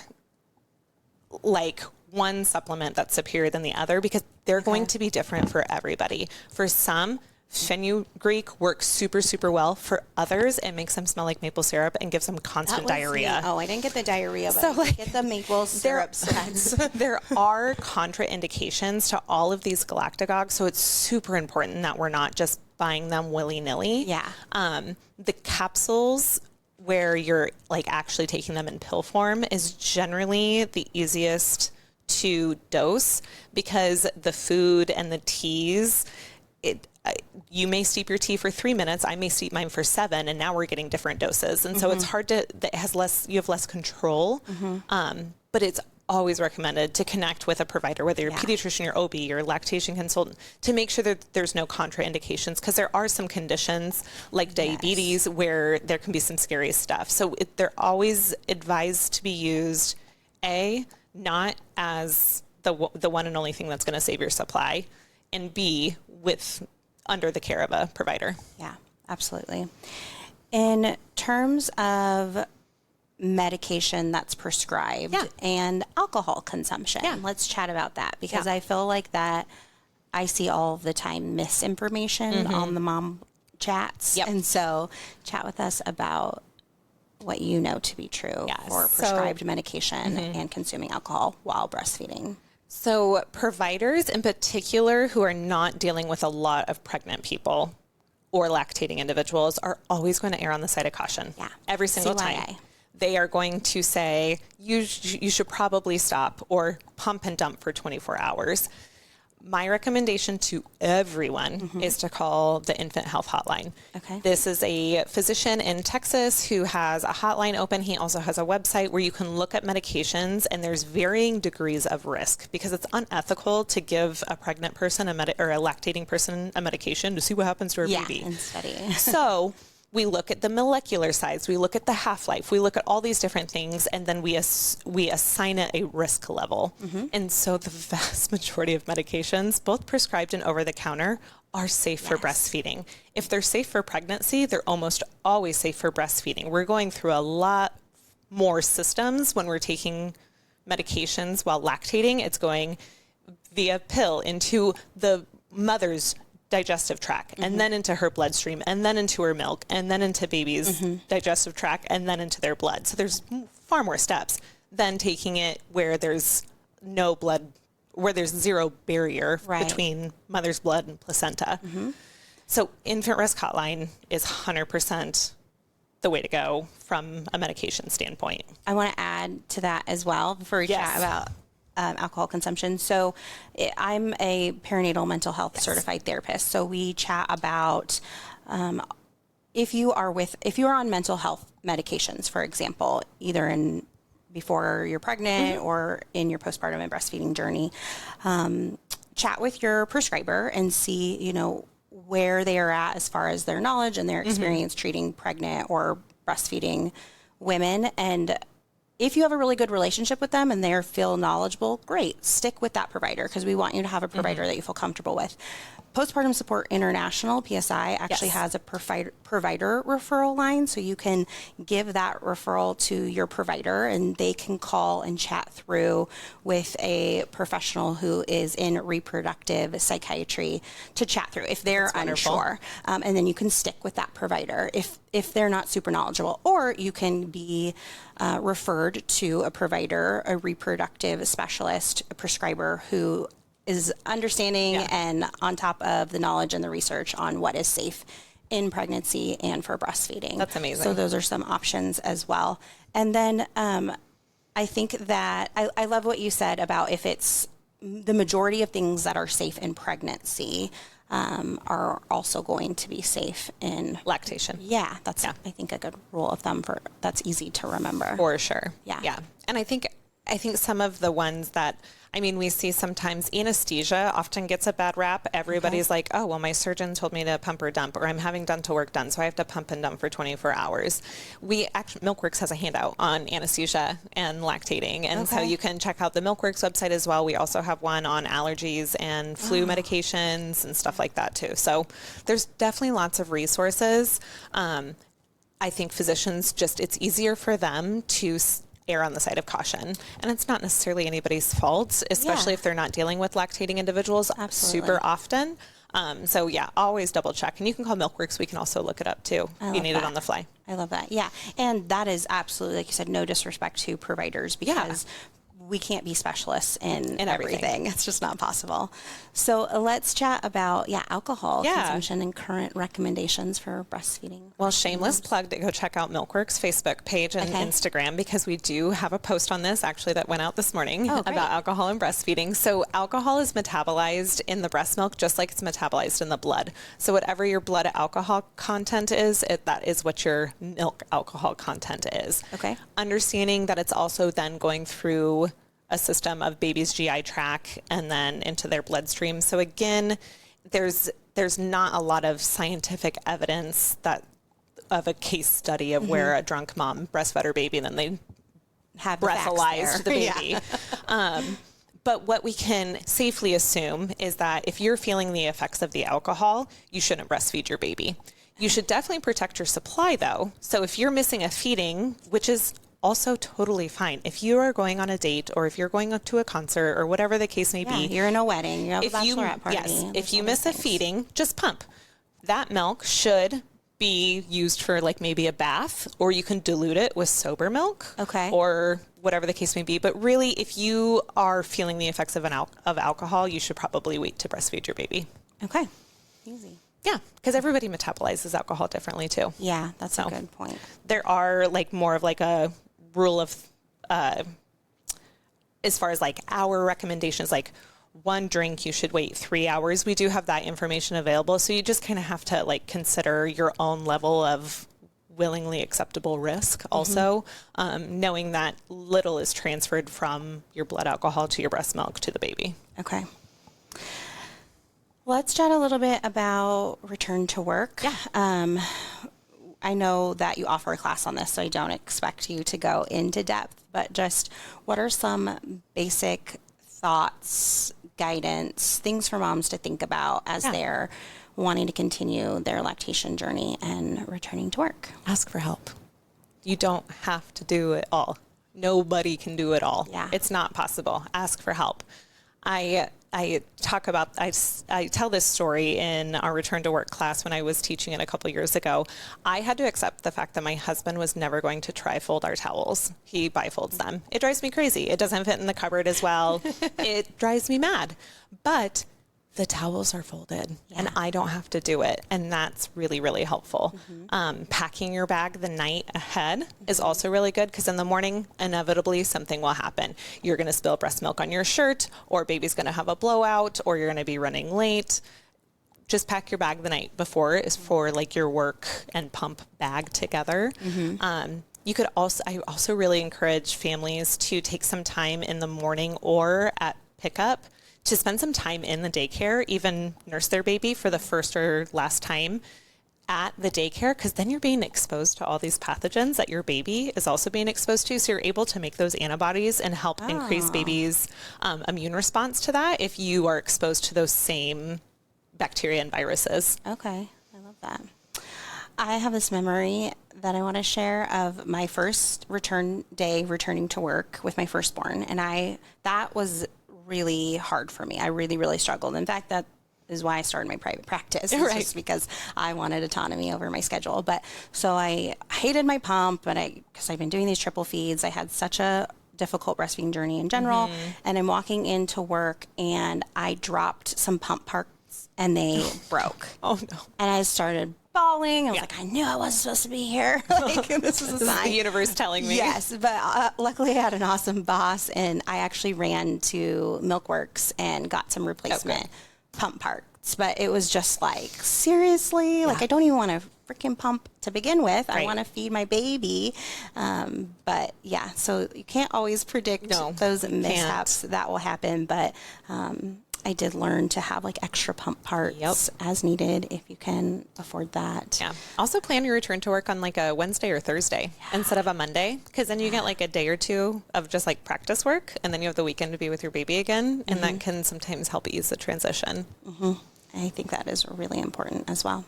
like one supplement that's superior than the other, because they're going to be different for everybody. For some, fenugreek works super, super well. For others, it makes them smell like maple syrup and gives them constant diarrhea. Oh, I didn't get the diarrhea, but I did get the maple syrup sweats. There are contraindications to all of these galactagogues, so it's super important that we're not just buying them willy-nilly. Yeah. The capsules where you're like actually taking them in pill form is generally the easiest to dose, because the food and the teas, you may steep your tea for 3 minutes. I may steep mine for 7, and now we're getting different doses. And so it's hard you have less control. But it's always recommended to connect with a provider, whether you're a pediatrician, your OB, your lactation consultant, to make sure that there's no contraindications, because there are some conditions like diabetes where there can be some scary stuff. So they're always advised to be used, not as the one and only thing that's going to save your supply, and B, under the care of a provider. Yeah, absolutely. In terms of medication that's prescribed and alcohol consumption, let's chat about that, because I feel like that I see all the time misinformation on the mom chats. And so chat with us about what you know to be true for prescribed medication and consuming alcohol while breastfeeding. So providers in particular who are not dealing with a lot of pregnant people or lactating individuals are always going to err on the side of caution. Every single time. They are going to say, you should probably stop or pump and dump for 24 hours. My recommendation to everyone is to call the Infant Health Hotline. Okay. This is a physician in Texas who has a hotline open. He also has a website where you can look at medications, and there's varying degrees of risk, because it's unethical to give a pregnant person or a lactating person a medication to see what happens to her baby. And study. So we look at the molecular size, we look at the half-life, we look at all these different things, and then we assign it a risk level. And so the vast majority of medications, both prescribed and over-the-counter, are safe for breastfeeding. If they're safe for pregnancy, they're almost always safe for breastfeeding. We're going through a lot more systems when we're taking medications while lactating. It's going via pill into the mother's digestive tract, and then into her bloodstream, and then into her milk, and then into baby's digestive tract, and then into their blood. So there's far more steps than taking it where there's no blood, where there's zero barrier between mother's blood and placenta. So Infant Risk Hotline is 100% the way to go from a medication standpoint. I want to add to that as well before we chat about alcohol consumption. So I'm a perinatal mental health certified therapist. So we chat about if you are on mental health medications, for example, either before you're pregnant or in your postpartum and breastfeeding journey, chat with your prescriber and see, where they are at as far as their knowledge and their experience treating pregnant or breastfeeding women. And if you have a really good relationship with them and they feel knowledgeable, great, stick with that provider, because we want you to have a provider that you feel comfortable with. Postpartum Support International, PSI, actually has a provider referral line, so you can give that referral to your provider and they can call and chat through with a professional who is in reproductive psychiatry to chat through if they're unsure. And then you can stick with that provider if they're not super knowledgeable, or you can be referred to a provider, a reproductive specialist, a prescriber who is understanding and on top of the knowledge and the research on what is safe in pregnancy and for breastfeeding. That's amazing. So those are some options as well. And then I think that I love what you said about if it's the majority of things that are safe in pregnancy are also going to be safe in lactation. Yeah, that's I think a good rule of thumb that's easy to remember. For sure. Yeah. And I think some of the ones that, we see sometimes anesthesia often gets a bad rap. Everybody's like, oh, well, my surgeon told me to pump or dump, or I'm having dental work done, so I have to pump and dump for 24 hours. Milkworks has a handout on anesthesia and lactating. And so you can check out the Milkworks website as well. We also have one on allergies and flu medications and stuff like that too. So there's definitely lots of resources. I think physicians it's easier for them to err on the side of caution. And it's not necessarily anybody's fault, especially if they're not dealing with lactating individuals super often. So always double check. And you can call Milkworks. We can also look it up too if you need it on the fly. I love that. Yeah. And that is absolutely, like you said, no disrespect to providers, because we can't be specialists in everything. It's just not possible. So let's chat about alcohol consumption and current recommendations for breastfeeding. Well, shameless plug to go check out Milkworks Facebook page and Instagram, because we do have a post on this actually that went out this morning about alcohol and breastfeeding. So alcohol is metabolized in the breast milk just like it's metabolized in the blood. So whatever your blood alcohol content is, that is what your milk alcohol content is. Okay. Understanding that it's also then going through a system of baby's GI tract and then into their bloodstream. So again, there's not a lot of scientific evidence of a case study of where a drunk mom breastfed her baby and then they have breathalyzed the baby. But what we can safely assume is that if you're feeling the effects of the alcohol, you shouldn't breastfeed your baby. You should definitely protect your supply though. So if you're missing a feeding, which is also totally fine. If you are going on a date or if you're going to a concert or whatever the case may be. You're in a wedding, you're at a bachelorette party. Yes, if you miss a feeding, just pump. That milk should be used for maybe a bath, or you can dilute it with sober milk. Okay. Or whatever the case may be. But really, if you are feeling the effects of alcohol, you should probably wait to breastfeed your baby. Okay. Easy. Yeah, because everybody metabolizes alcohol differently too. Yeah, that's a good point. There are more of a rule of, as far as our recommendations, one drink, you should wait 3 hours. We do have that information available. So you just kind of have to consider your own level of willingly acceptable risk also, knowing that little is transferred from your blood alcohol to your breast milk to the baby. Okay. Let's chat a little bit about return to work. Yeah. I know that you offer a class on this, so I don't expect you to go into depth, but just what are some basic thoughts, guidance, things for moms to think about as they're wanting to continue their lactation journey and returning to work? Ask for help. You don't have to do it all. Nobody can do it all. Yeah. It's not possible. Ask for help. I tell this story in our return to work class when I was teaching it a couple years ago. I had to accept the fact that my husband was never going to tri-fold our towels. He bifolds them. It drives me crazy. It doesn't fit in the cupboard as well. It drives me mad. But the towels are folded and I don't have to do it. And that's really, really helpful. Packing your bag the night ahead is also really good because in the morning, inevitably something will happen. You're going to spill breast milk on your shirt, or baby's going to have a blowout, or you're going to be running late. Just pack your bag the night before is for like your work and pump bag together. You could also, I also really encourage families to take some time in the morning or at pickup to spend some time in the daycare, even nurse their baby for the first or last time at the daycare, because then you're being exposed to all these pathogens that your baby is also being exposed to. So you're able to make those antibodies and help increase baby's immune response to that if you are exposed to those same bacteria and viruses. Okay, I love that. I have this memory that I want to share of my first returning to work with my firstborn, and that was really hard for me. I really, really struggled. In fact, that is why I started my private practice. It's just because I wanted autonomy over my schedule. But so I hated my pump, but because I've been doing these triple feeds, I had such a difficult breastfeeding journey in general. And I'm walking into work and I dropped some pump parts and they broke. Oh no. And I started bawling. I was like, I knew I wasn't supposed to be here. Like, this was a sign. The universe telling me. Yes, but luckily I had an awesome boss, and I actually ran to Milkworks and got some replacement pump parts. But it was just like, seriously? Like, I don't even want to freaking pump to begin with. I want to feed my baby. But yeah, so you can't always predict those mishaps that will happen. But I did learn to have like extra pump parts as needed if you can afford that. Yeah. Also plan your return to work on like a Wednesday or Thursday instead of a Monday, because then you get like a day or two of just like practice work, and then you have the weekend to be with your baby again, and that can sometimes help ease the transition. I think that is really important as well.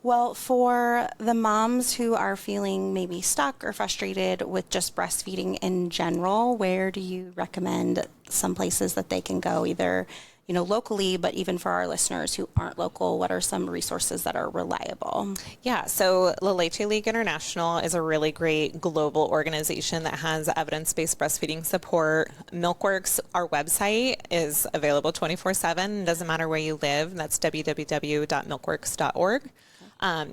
Well, for the moms who are feeling maybe stuck or frustrated with just breastfeeding in general, where do you recommend some places that they can go, either, locally, but even for our listeners who aren't local, what are some resources that are reliable? Yeah, so La Leche League International is a really great global organization that has evidence-based breastfeeding support. Milkworks, our website, is available 24/7. It doesn't matter where you live. That's www.milkworks.org.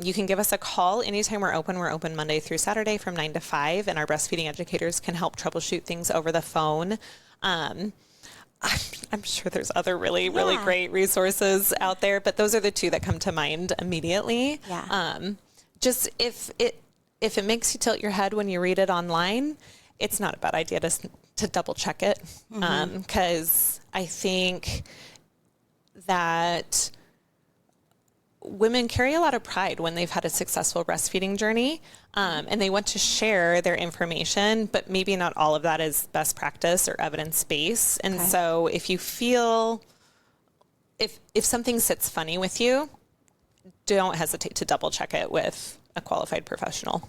You can give us a call anytime we're open. We're open Monday through Saturday from 9 to 5, and our breastfeeding educators can help troubleshoot things over the phone. I'm sure there's other really great resources out there, but those are the two that come to mind immediately. Just if it makes you tilt your head when you read it online, it's not a bad idea to double check it, because I think that women carry a lot of pride when they've had a successful breastfeeding journey, and they want to share their information, but maybe not all of that is best practice or evidence-based. And so if you feel, if something sits funny with you, don't hesitate to double check it with a qualified professional.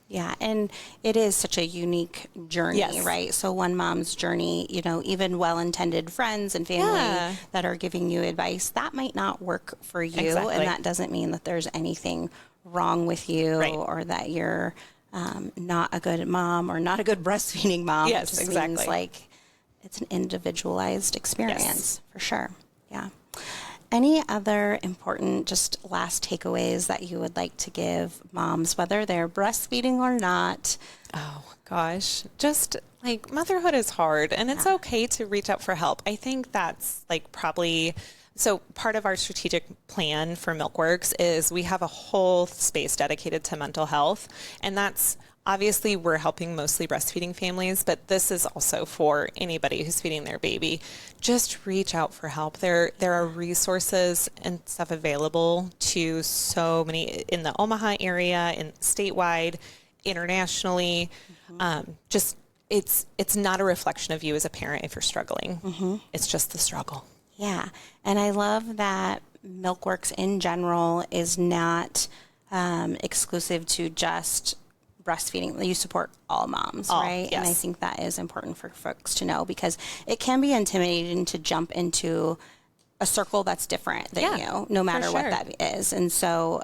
Yeah, and it is such a unique journey, right? So one mom's journey, even well-intended friends and family that are giving you advice, that might not work for you. And that doesn't mean that there's anything wrong with you or that you're not a good mom or not a good breastfeeding mom. Yes, it just exactly. means like it's an individualized experience for sure. Yeah. Any other important, just last takeaways that you would like to give moms, whether they're breastfeeding or not? Oh, gosh. Just like motherhood is hard, and it's okay to reach out for help. I think that's like probably, so part of our strategic plan for Milkworks is we have a whole space dedicated to mental health, and that's obviously we're helping mostly breastfeeding families, but this is also for anybody who's feeding their baby. Just reach out for help. There are resources and stuff available to so many in the Omaha area, in statewide, internationally. Just it's not a reflection of you as a parent if you're struggling. It's just the struggle. Yeah, and I love that Milkworks in general is not exclusive to just breastfeeding, you support all moms, All, right? yes. And I think that is important for folks to know, because it can be intimidating to jump into a circle that's different than you, no matter what that is. And so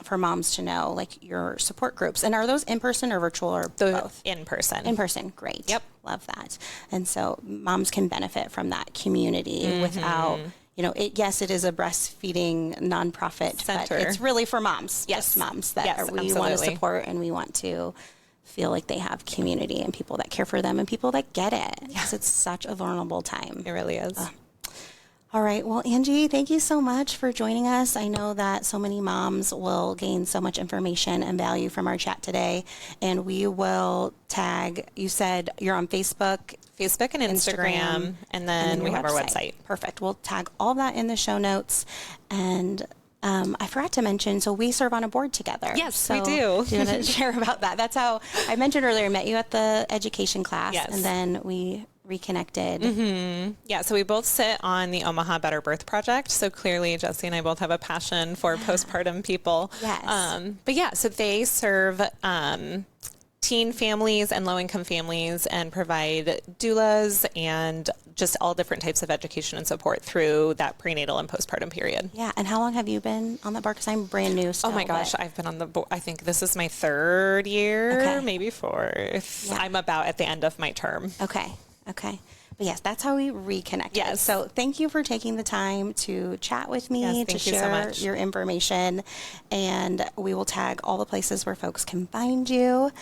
for moms to know, like, your support groups. And are those in person or virtual, or both? In person. In person, great. Yep. Love that. And so moms can benefit from that community without, yes, it is a breastfeeding nonprofit center, but it's really for moms. Yes. Just moms that we absolutely. want to support, and we want to feel like they have community and people that care for them and people that get it. Because it's such a vulnerable time. It really is. All right. Well, Angie, thank you so much for joining us. I know that so many moms will gain so much information and value from our chat today. And we will tag, you said you're on Facebook and Instagram, and then we have our website. Perfect. We'll tag all that in the show notes. And I forgot to mention, so we serve on a board together. Yes, so we do. Do you want to share about that? That's how I mentioned earlier, I met you at the education class, and then we reconnected. Yeah, so we both sit on the Omaha Better Birth Project. So clearly, Jesse and I both have a passion for postpartum people. Yes. But yeah, so they serve teen families and low-income families and provide doulas and just all different types of education and support through that prenatal and postpartum period. Yeah. And how long have you been on that board? Because I'm brand new still. Oh my gosh, I've been on the board. I think this is my third year, maybe fourth. Yeah. I'm about at the end of my term. Okay. But yes, that's how we reconnected. Yes. So thank you for taking the time to chat with me, to share your information. And we will tag all the places where folks can find you.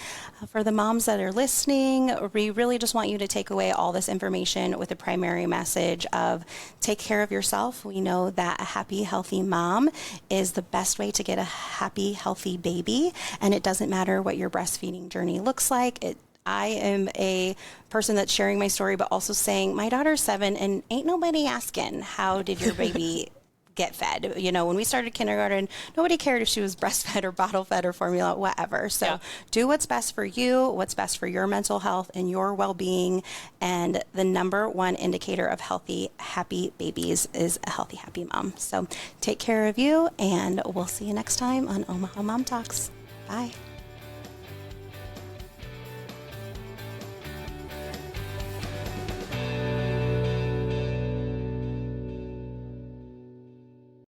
For the moms that are listening, we really just want you to take away all this information with a primary message of take care of yourself. We know that a happy, healthy mom is the best way to get a happy, healthy baby. And it doesn't matter what your breastfeeding journey looks like. I am a person that's sharing my story, but also saying my daughter's 7 and ain't nobody asking, how did your baby get fed? When we started kindergarten, nobody cared if she was breastfed or bottle fed or formula, whatever. So do what's best for you, what's best for your mental health and your well-being. And the number one indicator of healthy, happy babies is a healthy, happy mom. So take care of you, and we'll see you next time on Omaha Mom Talks. Bye.